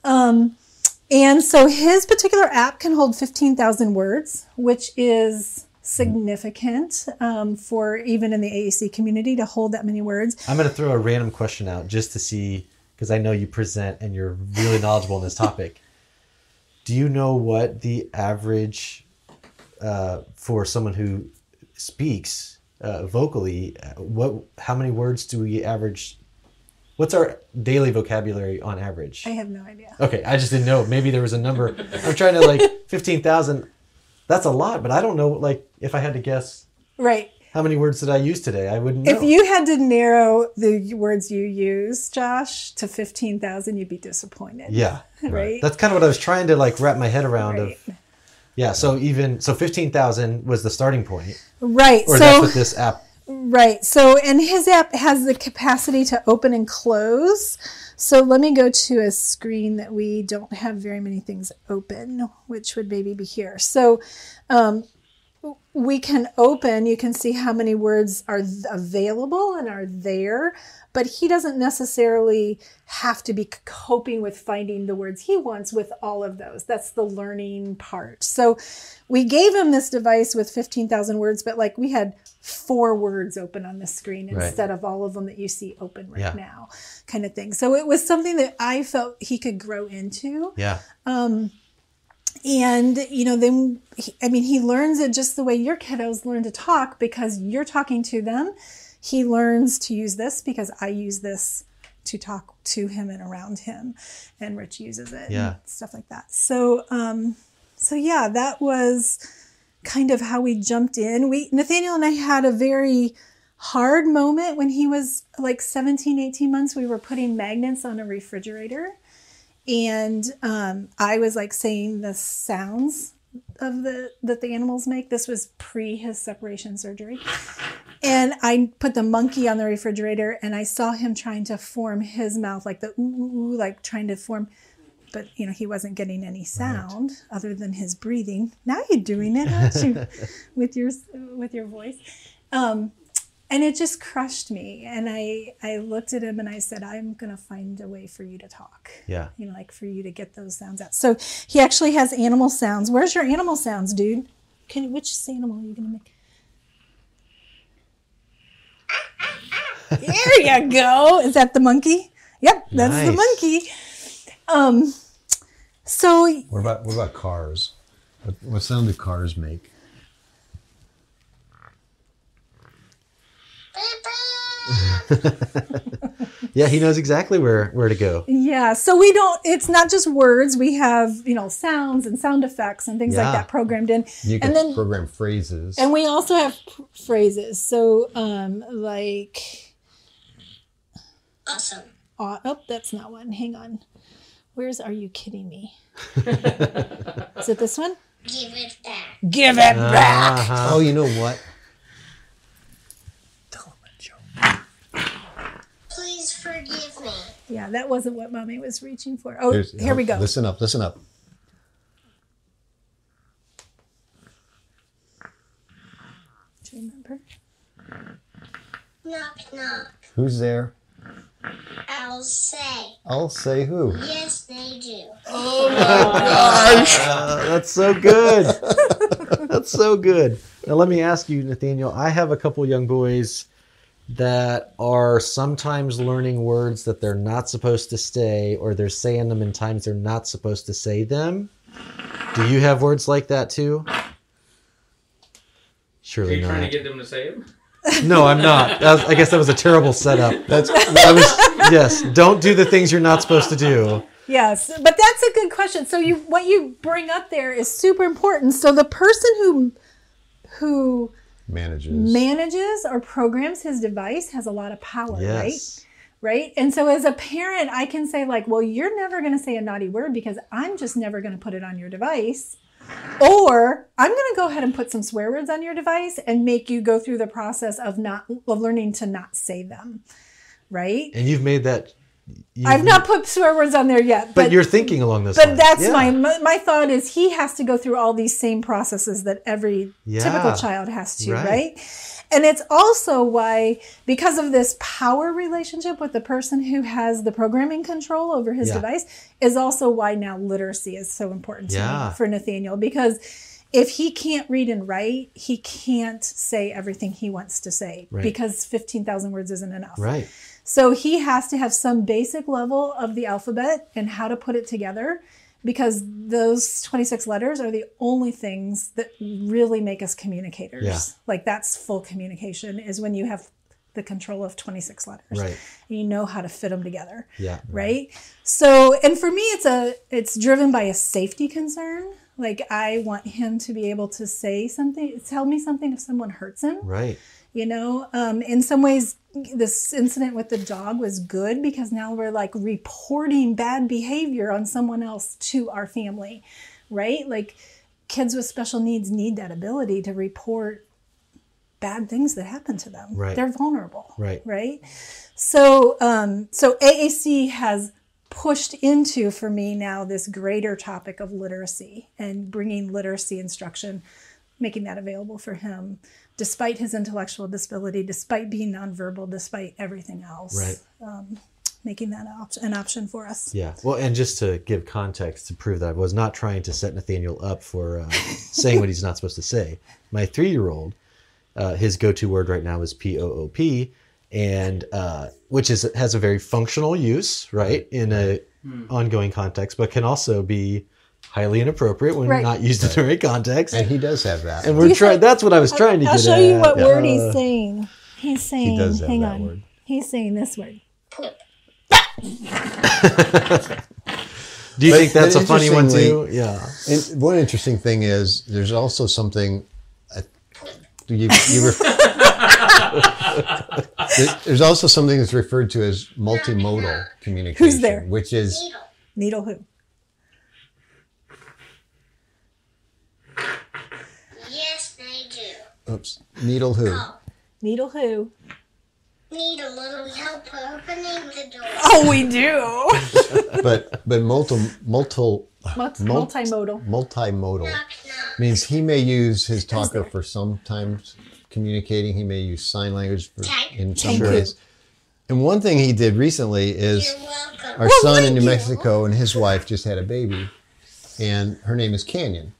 And so his particular app can hold 15,000 words, which is significant for even in the AAC community to hold that many words. I'm going to throw a random question out just to see, because I know you present and you're really knowledgeable in this topic. Do you know what the average for someone who speaks vocally, how many words do we average? What's our daily vocabulary on average? I have no idea. Okay, I just didn't know. Maybe there was a number. I'm trying to 15,000. That's a lot, but I don't know, if I had to guess. Right. How many words did I use today? I wouldn't know. If you had to narrow the words you use, Josh, to 15,000, you'd be disappointed. Yeah. Right. That's kind of what I was trying to wrap my head around Yeah, so 15,000 was the starting point. Right. Or that's what this app. Right. So, and his app has the capacity to open and close. So let me go to a screen that we don't have very many things open, which would maybe be here. So we can open, you can see how many words are available and are there, but he doesn't necessarily have to be coping with finding the words he wants with all of those. That's the learning part. So we gave him this device with 15,000 words, but we had 4 words open on the screen instead of all of them that you see open right now, kind of thing. So it was something that I felt he could grow into. Yeah. And, then, he learns it just the way your kiddos learn to talk because you're talking to them. He learns to use this because I use this to talk to him and around him, and Rich uses it and stuff like that. So, yeah, that was kind of how we jumped in. Nathaniel and I had a very hard moment when he was 17, 18 months. We were putting magnets on a refrigerator. And I was saying the sounds of that the animals make. This was pre his separation surgery. And I put the monkey on the refrigerator and I saw him trying to form his mouth, the ooh, ooh, trying to form. But, he wasn't getting any sound other than his breathing. Now you're doing it, aren't you? with your voice. And it just crushed me. And I looked at him and I said, I'm going to find a way for you to talk. Yeah. For you to get those sounds out. So he actually has animal sounds. Where's your animal sounds, dude? Which animal are you gonna make? There you go. Is that the monkey? Yep, that's the monkey. So What about cars? What sound do cars make? Yeah, he knows exactly where to go. yeah, so it's not just words. We have, sounds and sound effects and things like that programmed in. You can program phrases. And we also have phrases. So like Awesome. oh, that's not one. Hang on. Where's Are You Kidding Me? Is it this one? Give it back. Give it back. Oh, you know what? Please forgive me. Yeah, that wasn't what Mommy was reaching for. Oh, here we go. Listen up. Do you remember? Knock, knock. Who's there? I'll say. I'll say who. Yes, they do. That's so good. That's so good. Now let me ask you, Nathaniel. I have a couple young boys that are sometimes learning words that they're not supposed to say, or they're saying them in times they're not supposed to say them. Do you have words like that too? Are Surely you not. trying to get them to say them? No, I'm not. I guess that was a terrible setup. Yes, don't do the things you're not supposed to do. Yes, but that's a good question. So what you bring up there is super important. So the person who manages or programs his device has a lot of power, Yes. right? And so as a parent, I can say like, well, you're never going to say a naughty word because I'm just never going to put it on your device. Or I'm going to go ahead and put some swear words on your device and make you go through the process of learning to not say them, right? And you've made that. I've not put swear words on there yet. But you're thinking along those But lines. that's Yeah. my thought is he has to go through all these same processes that every typical child has to, right? And it's also why, because of this power relationship with the person who has the programming control over his device, is also why now literacy is so important to me for Nathaniel. Because if he can't read and write, he can't say everything he wants to say because 15,000 words isn't enough. Right. So he has to have some basic level of the alphabet and how to put it together, because those 26 letters are the only things that really make us communicators. Yeah. Like that's full communication is when you have the control of 26 letters. Right. And you know how to fit them together. Yeah. Right. So, and for me, it's driven by a safety concern. Like I want him to be able to say something, tell me something if someone hurts him. Right. In some ways, this incident with the dog was good because now we're like reporting bad behavior on someone else to our family, right? Like kids with special needs need that ability to report bad things that happen to them. Right. They're vulnerable. Right. Right. So AAC has pushed into, for me now, this greater topic of literacy and bringing literacy instruction, making that available for him, despite his intellectual disability, despite being nonverbal, despite everything else. Right. Making that an option for us. Yeah. Well, and just to give context to prove that I was not trying to set Nathaniel up for saying what he's not supposed to say. My 3-year-old, his go-to word right now is POOP, and which has a very functional use, right, in a ongoing context, but can also be highly inappropriate when not used in the right context. And he does have that. And we're trying. That's what I was trying to get at. I'll show you what word he's saying. He's saying, He does have hang that on. word. He's saying this word. Do you think that's But a funny one too? interestingly- Yeah. And one interesting thing is there's also something there's also something that's referred to as multimodal communication. Who's there? Which is Needle who? Yes, they do. oops, needle who? Oh, Needle who? need a little help opening the door. Oh, we do. But multimodal Knock, knock. means he may use his talker for sometimes communicating. He may use sign language in some Thank you. ways. And one thing he did recently is You're welcome. our son in New Mexico and his wife just had a baby, and her name is Canyon.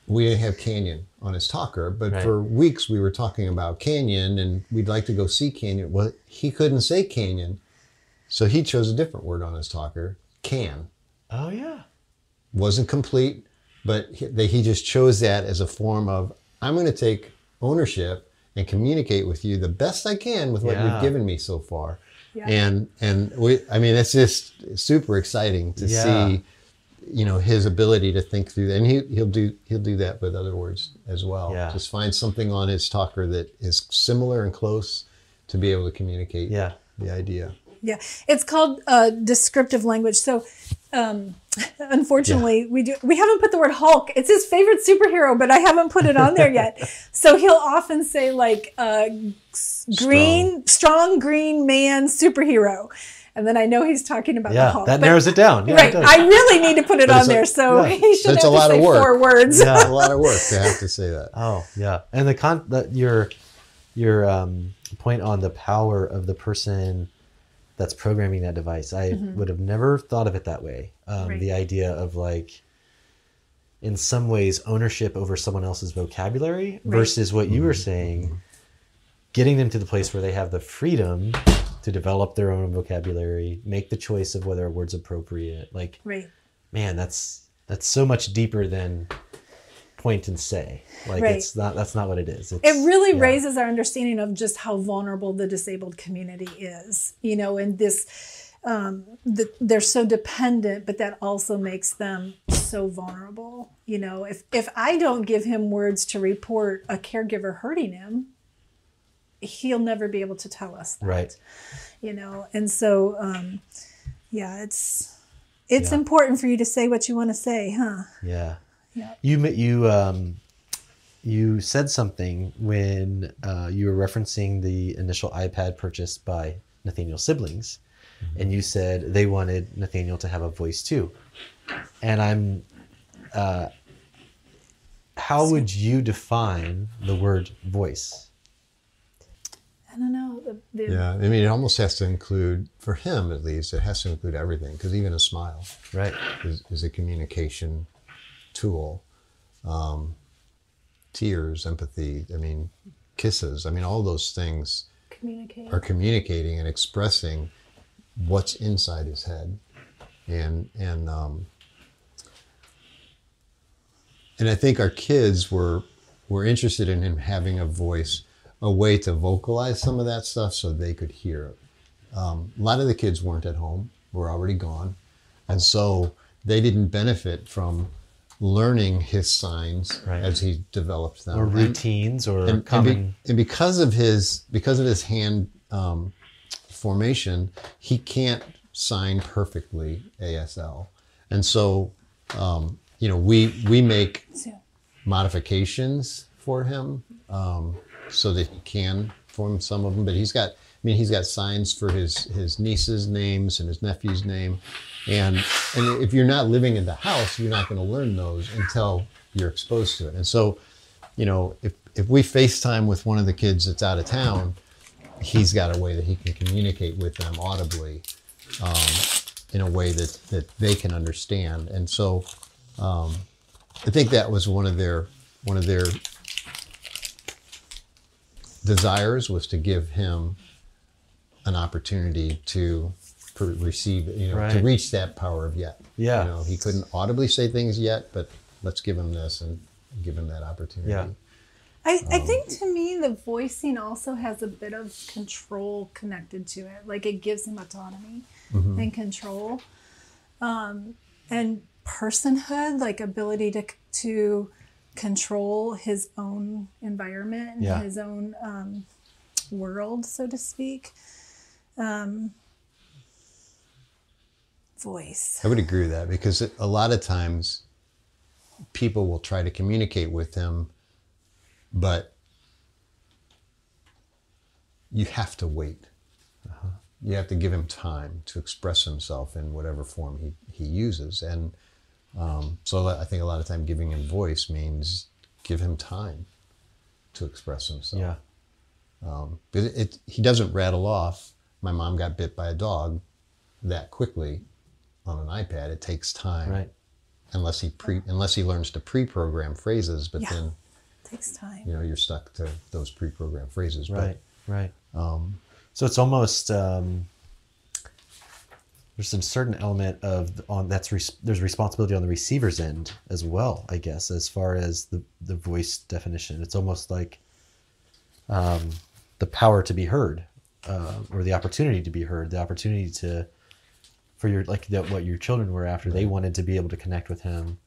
we didn't have Canyon on his talker, but Right. for weeks we were talking about Canyon and we'd like to go see Canyon. Well, he couldn't say Canyon, so he chose a different word on his talker, can. Oh yeah. Wasn't complete, but he just chose that as a form of, I'm going to take ownership and communicate with you the best I can with what Yeah. you've given me so far. Yeah. And we, I mean, it's just super exciting to Yeah. see, you know, his ability to think through that. And he'll do that with other words as well. Yeah. Just find something on his talker that is similar and close to be able to communicate Yeah. the idea. Yeah, it's called descriptive language. So, unfortunately, we haven't put the word Hulk. It's his favorite superhero, but I haven't put it on there yet. So he'll often say like strong green man superhero, and then I know he's talking about the Yeah. Hulk. That But- narrows it down. Yeah, right, it does. I really need to put it But on it's a- there, so yeah. he should It's have a lot to of say work. 4 words. Yeah. It's a lot of work to have to say that. Oh yeah, and your point on the power of the person that's programming that device, I would have never thought of it that way. Right. The idea of like, in some ways, ownership over someone else's vocabulary versus what you were saying, getting them to the place where they have the freedom to develop their own vocabulary, make the choice of whether a word's appropriate. Like, Right. man, that's so much deeper than point and say. Like, Right. that's not what it is. It really yeah. raises our understanding of just how vulnerable the disabled community is, you know, and this, they're so dependent, but that also makes them so vulnerable. You know, if I don't give him words to report a caregiver hurting him, he'll never be able to tell us that. Right. You know, and so, yeah, it's Yeah. important for you to say what you want to say, huh? Yeah. Yeah. You said something when you were referencing the initial iPad purchased by Nathaniel's siblings, and you said they wanted Nathaniel to have a voice too. And how would you define the word voice? I don't know. Yeah, I mean, it almost has to include, for him at least, it has to include everything, because even a smile Right. is a communication tool. Tears, empathy, I mean, kisses, I mean, all those things Communicate. are communicating and expressing what's inside his head. And I think our kids were interested in him having a voice, a way to vocalize some of that stuff so they could hear it. A lot of the kids weren't at home, were already gone. And so they didn't benefit from learning his signs Right. as he developed them. Or routines or And common... because of his hand formation, he can't sign perfectly ASL. And so, we make So, modifications for him so that he can form some of them. But he's got signs for his niece's names and his nephew's name. And if you're not living in the house, you're not going to learn those until you're exposed to it. And so, if we FaceTime with one of the kids that's out of town, he's got a way that he can communicate with them audibly in a way that they can understand. And so I think that was one of their desires, was to give him an opportunity to receive, to Right. reach that power of yet. Yeah. He couldn't audibly say things yet, but let's give him this and give him that opportunity. Yeah. I think to me the voicing also has a bit of control connected to it. Like it gives him autonomy and control, and personhood, like ability to control his own environment and Yeah. his own world, so to speak. Voice. I would agree with that, because a lot of times people will try to communicate with him, but you have to wait. You have to give him time to express himself in whatever form he uses. And so I think a lot of time giving him voice means give him time to express himself. Yeah. But he doesn't rattle off, "My mom got bit by a dog," that quickly on an iPad. It takes time Right. unless he learns to pre-program phrases, but Yeah. then It takes time. you're stuck to those pre-programmed phrases. Right. Right. But, So it's almost there's a certain element of there's responsibility on the receiver's end as well, I guess, as far as the voice definition. It's almost like the power to be heard, or the opportunity to be heard, the opportunity what your children were after. They wanted to be able to connect with him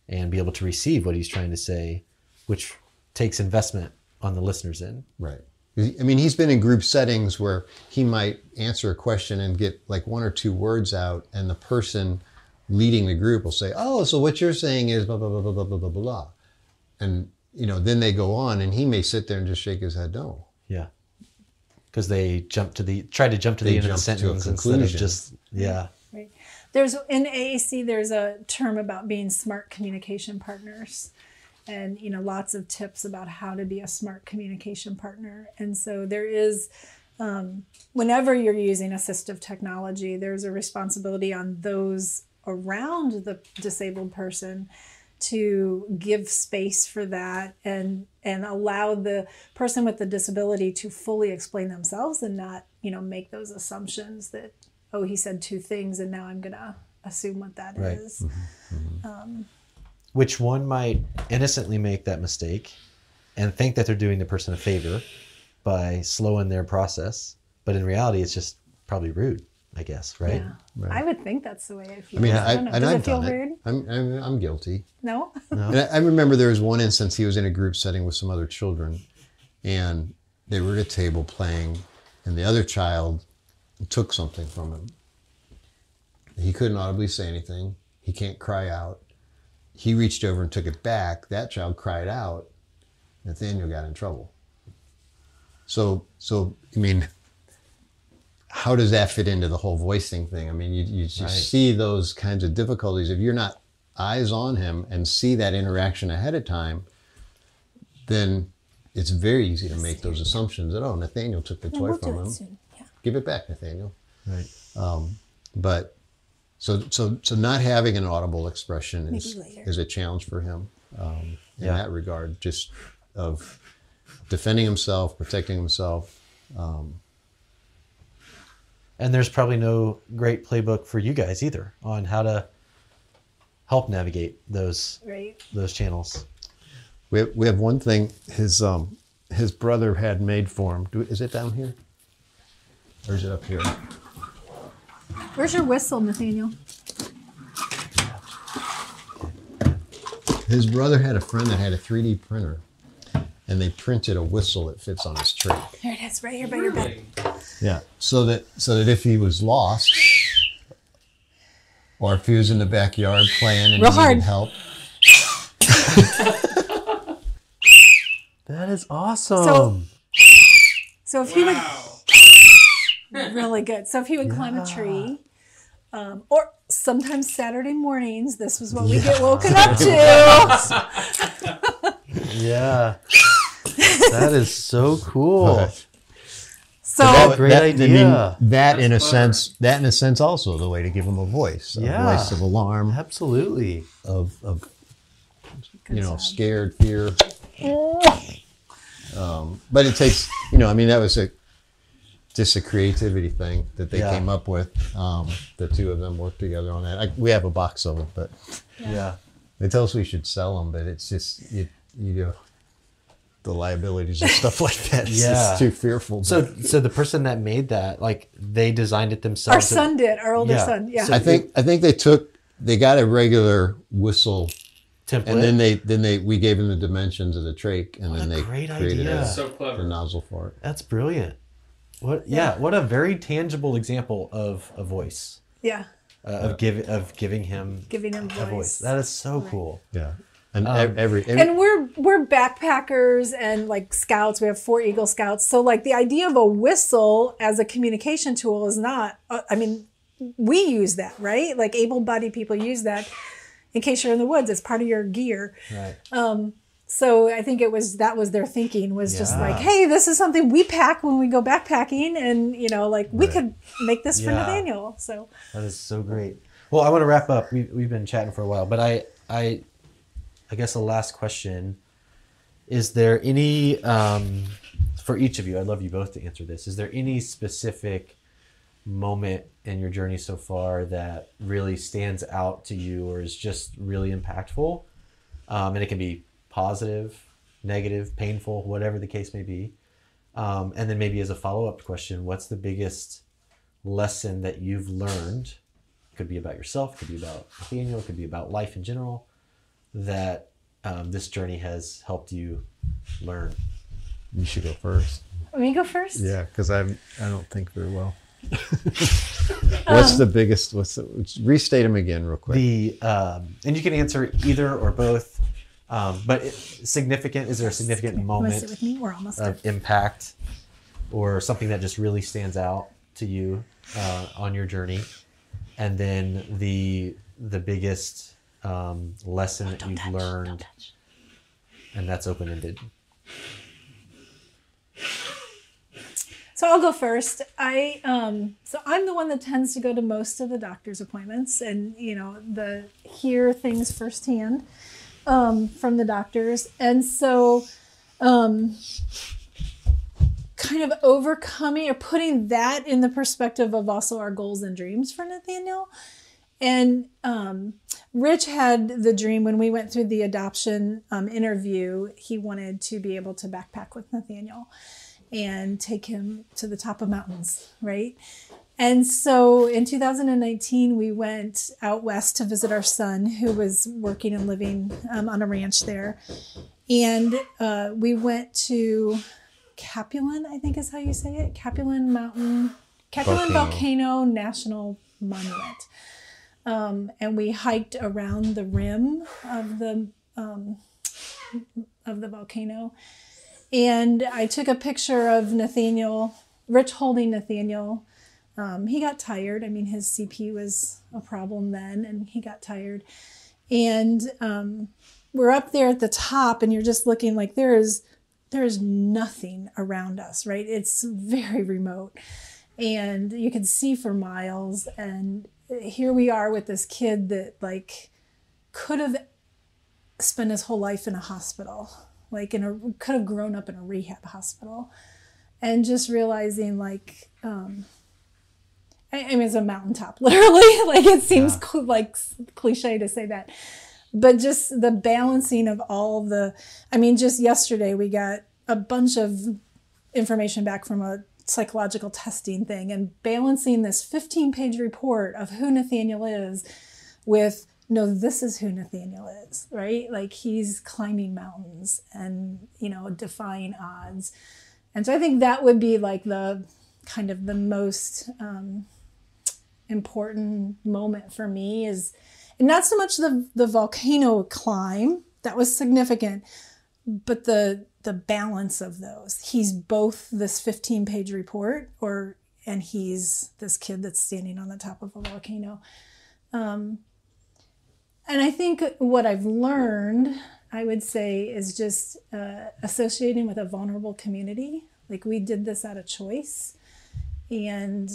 and be able to receive what he's trying to say, which takes investment on the listener's end. right. I mean, he's been in group settings where he might answer a question and get like one or two words out, and the person leading the group will say, "Oh, so what you're saying is blah, blah, blah, blah, blah, blah, blah, blah." And, then they go on, and he may sit there and just shake his head no. Yeah. Because they try to jump to the end of the sentence instead of just, yeah. Right. In AAC, there's a term about being smart communication partners. And, lots of tips about how to be a smart communication partner. And so there is, whenever you're using assistive technology, there's a responsibility on those around the disabled person to give space for that and allow the person with the disability to fully explain themselves and not, make those assumptions that, oh, he said two things and now I'm going to assume what that Right. is. Which one might innocently make that mistake and think that they're doing the person a favor by slowing their process. But in reality, it's just probably rude, I guess, right? Yeah. Right. I would think that's the way it feels. I mean, I don't know. Does I've it feel done weird? it. I'm guilty. No? And I remember there was one instance he was in a group setting with some other children, and they were at a table playing, and the other child took something from him. He couldn't audibly say anything. He can't cry out. He reached over and took it back. That child cried out. Nathaniel got in trouble. So I mean, how does that fit into the whole voicing thing? I mean, you Right. see those kinds of difficulties. If you're not eyes on him and see that interaction ahead of time, then it's very easy to make those assumptions that, oh, Nathaniel took the No, toy we'll from do it him. soon. Yeah. Give it back, Nathaniel. Right. But so not having an audible expression Maybe later. is a challenge for him in Yeah. that regard, just of defending himself, protecting himself. And there's probably no great playbook for you guys either on how to help navigate those Right. channels. We have one thing his brother had made for him. Is it down here? Or is it up here? Where's your whistle, Nathaniel? His brother had a friend that had a 3D printer, and they printed a whistle that fits on his tray. There it is, right here by your bed. Yeah, so that if he was lost, or if he was in the backyard playing and Real he needed hard. help, That is awesome. So if he would, really good. So if he would climb a tree, or sometimes Saturday mornings, this was what we get woken up to. Yeah. That is so cool. So Great idea. that in a sense, also the way to give him a voice, Yeah. voice of alarm, Absolutely. of Good job. scared, fear. But it takes, that was just a creativity thing that they Yeah. came up with. The two of them worked together on that. We have a box of them, but Yeah. they tell us we should sell them, but it's just, the liabilities and stuff like that. It's Yeah. just too fearful. So the person that made that, like, they designed it themselves. our son did, our older Yeah. son. Yeah. So- I think they got a regular whistle, template. and then we gave them the dimensions of the trach, and then a they great created idea. So clever. the nozzle for it. That's brilliant. What what a very tangible example of a voice. Yeah. Of giving him Giving him a voice. voice. That is so cool. Yeah, and Um, And we're backpackers and like scouts. We have 4 Eagle Scouts. So like the idea of a whistle as a communication tool is not, we use that, right? Like able-bodied people use that in case you're in the woods. It's part of your gear. Right. So I think that was their thinking, was just Yeah. like, hey, this is something we pack when we go backpacking, and we could make this for Yeah. Nathaniel. So That is so great. Well, I want to wrap up. We've been chatting for a while, but I guess the last question, is there any, for each of you, I'd love you both to answer this. Is there any specific moment in your journey so far that really stands out to you or is just really impactful? And it can be positive, negative, painful, whatever the case may be. And then maybe as a follow-up question, what's the biggest lesson that you've learned? Could be about yourself, could be about Nathaniel, could be about life in general, that this journey has helped you learn. You should go first. Let me go first? Yeah, because I don't think very well. What's the biggest, restate them again real quick. And you can answer either or both, but significant, is there a significant moment sit with me? We're almost of impact or something that just really stands out to you on your journey? And then the biggest lesson that you've learned, and that's open-ended. So I'll go first. So I'm the one that tends to go to most of the doctor's appointments and, hear things firsthand from the doctors. And so kind of overcoming or putting that in the perspective of also our goals and dreams for Nathaniel. And Rich had the dream when we went through the adoption interview, he wanted to be able to backpack with Nathaniel and take him to the top of mountains, right? And so in 2019, we went out west to visit our son who was working and living on a ranch there. And we went to Capulan, I think is how you say it, Capulan Volcano National Monument. And we hiked around the rim of the volcano. And I took a picture of Nathaniel, Rich holding Nathaniel. He got tired. I mean, his CP was a problem then, and he got tired. And we're up there at the top, and you're just looking like there is nothing around us, right? It's very remote. And you can see for miles. And here we are with this kid that could have spent his whole life in a hospital. Could have grown up in a rehab hospital, and just realizing it's a mountaintop, literally. It seems cliche to say that, but just the balancing of all just yesterday we got a bunch of information back from a psychological testing thing, and balancing this 15-page report of who Nathaniel is with, no, this is who Nathaniel is, right? He's climbing mountains and, defying odds. And so I think that would be the kind of the most important moment for me is, and not so much the volcano climb, that was significant, but the balance of those. He's both this 15-page report and he's this kid that's standing on the top of a volcano. And I think what I've learned, I would say, is just associating with a vulnerable community. We did this out of choice. And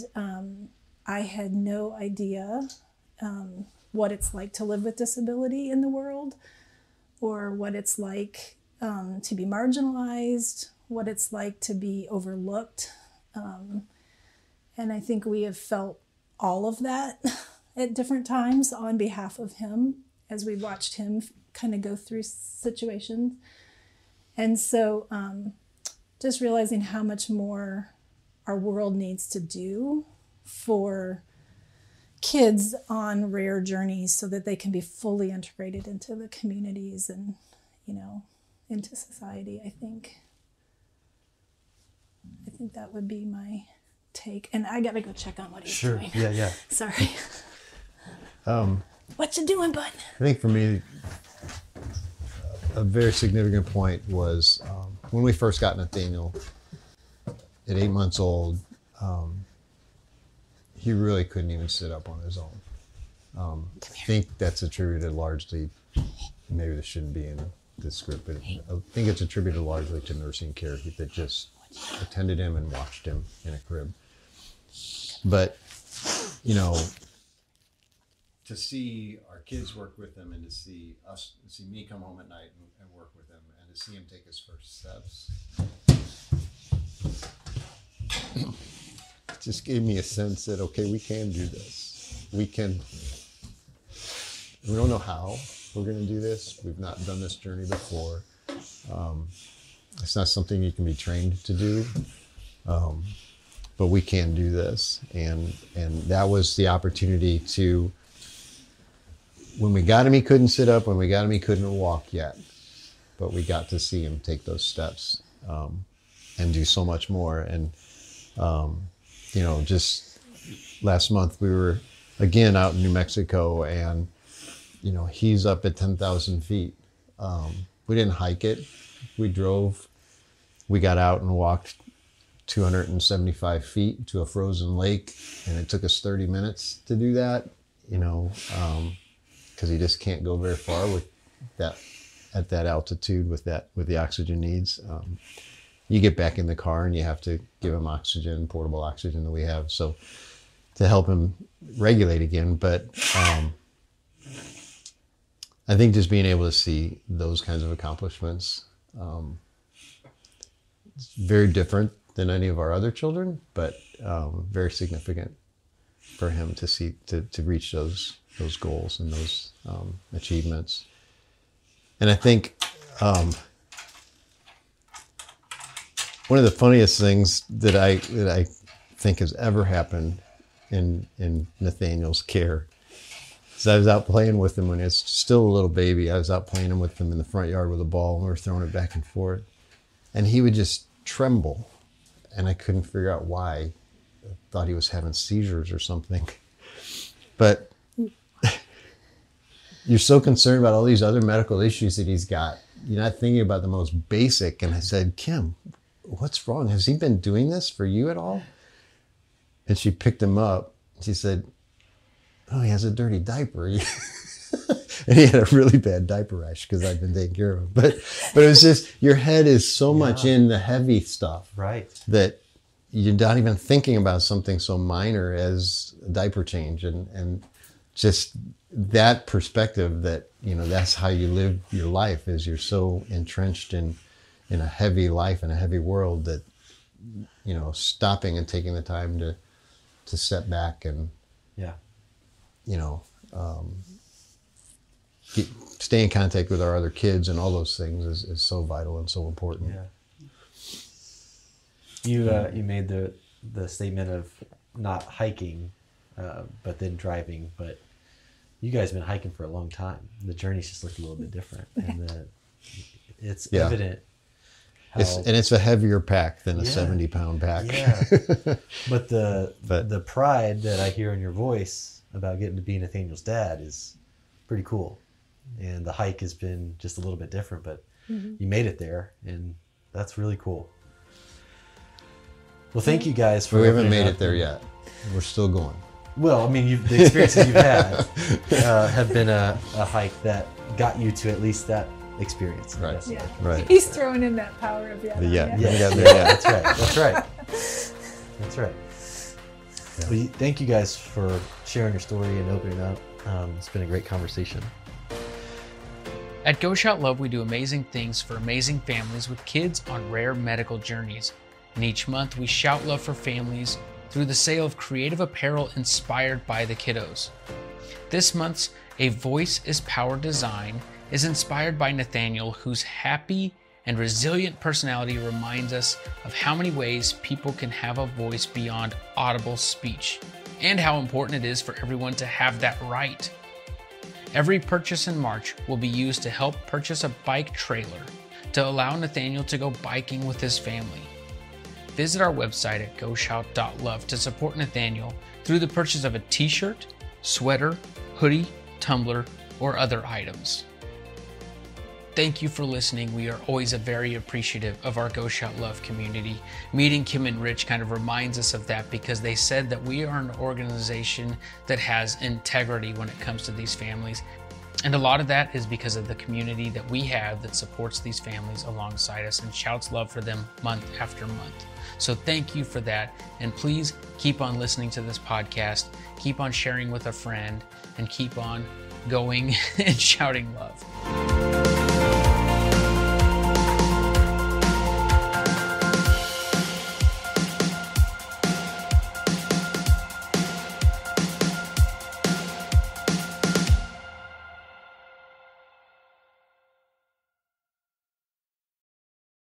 I had no idea what it's like to live with disability in the world, or what it's like to be marginalized, what it's like to be overlooked. And I think we have felt all of that at different times on behalf of him as we watched him kind of go through situations. And so just realizing how much more our world needs to do for kids on rare journeys so that they can be fully integrated into the communities and, into society, I think. I think that would be my take. And I got to go check on what he's doing. Sure, yeah. Sorry. What you doing, bud? I think for me, a very significant point was when we first got Nathaniel at 8 months old, he really couldn't even sit up on his own. I think that's attributed largely, maybe this shouldn't be in this group, but I think it's attributed largely to nursing care that just attended him and watched him in a crib. But, to see our kids work with them, and to see me come home at night and work with him, and to see him take his first steps, it just gave me a sense that, okay, we can do this. We don't know how we're going to do this. We've not done this journey before. It's not something you can be trained to do, but we can do this. And that was the opportunity to, when we got him, he couldn't sit up. When we got him, he couldn't walk yet. But we got to see him take those steps and do so much more. And, just last month we were again out in New Mexico, and, he's up at 10,000 feet. We didn't hike it. We drove. We got out and walked 275 feet to a frozen lake, and it took us 30 minutes to do that, because he just can't go very far with that at that altitude with the oxygen needs. You get back in the car and you have to give him oxygen, portable oxygen that we have, so to help him regulate again. But I think just being able to see those kinds of accomplishments, it's very different than any of our other children, but very significant for him to see to reach those goals and those achievements. And I think one of the funniest things that I think has ever happened in Nathaniel's care is I was out playing with him when he was still a little baby. I was out playing with him in the front yard with a ball, and we were throwing it back and forth. And he would just tremble, and I couldn't figure out why. I thought he was having seizures or something. But you're so concerned about all these other medical issues that he's got. You're not thinking about the most basic. And I said, Kim, what's wrong? Has he been doing this for you at all? And she picked him up. She said, oh, he has a dirty diaper. And he had a really bad diaper rash because I've been taking care of him. But it was just, your head is so much in the heavy stuff, right, that you're not even thinking about something so minor as a diaper change. And just that perspective that, that's how you live your life, is you're so entrenched in a heavy life and a heavy world that, stopping and taking the time to step back and, stay in contact with our other kids and all those things is so vital and so important. Yeah. You made the statement of not hiking, but then driving, but you guys have been hiking for a long time. The journey's just looked a little bit different, and it's evident. It's a heavier pack than a 70-pound pack. Yeah, but the pride that I hear in your voice about getting to be Nathaniel's dad is pretty cool. And the hike has been just a little bit different, but you made it there, and that's really cool. Well, thank you guys for. We haven't made it there yet. We're still going. Well, I mean, the experiences you've had have been a hike that got you to at least that experience. Right. Yeah. Right. He's throwing in that power of That's right. That's right. Yeah. Well, thank you guys for sharing your story and opening up. It's been a great conversation. At Go Shout Love, we do amazing things for amazing families with kids on rare medical journeys. And each month, we shout love for families through the sale of creative apparel inspired by the kiddos. This month's A Voice is Power design is inspired by Nathaniel, whose happy and resilient personality reminds us of how many ways people can have a voice beyond audible speech, and how important it is for everyone to have that right. Every purchase in March will be used to help purchase a bike trailer to allow Nathaniel to go biking with his family. Visit our website at goshout.love to support Nathaniel through the purchase of a t-shirt, sweater, hoodie, tumbler, or other items. Thank you for listening. We are always very appreciative of our Go Shout Love community. Meeting Kim and Rich kind of reminds us of that, because they said that we are an organization that has integrity when it comes to these families. And a lot of that is because of the community that we have that supports these families alongside us and shouts love for them month after month. So thank you for that. And please keep on listening to this podcast, keep on sharing with a friend, and keep on going and shouting love.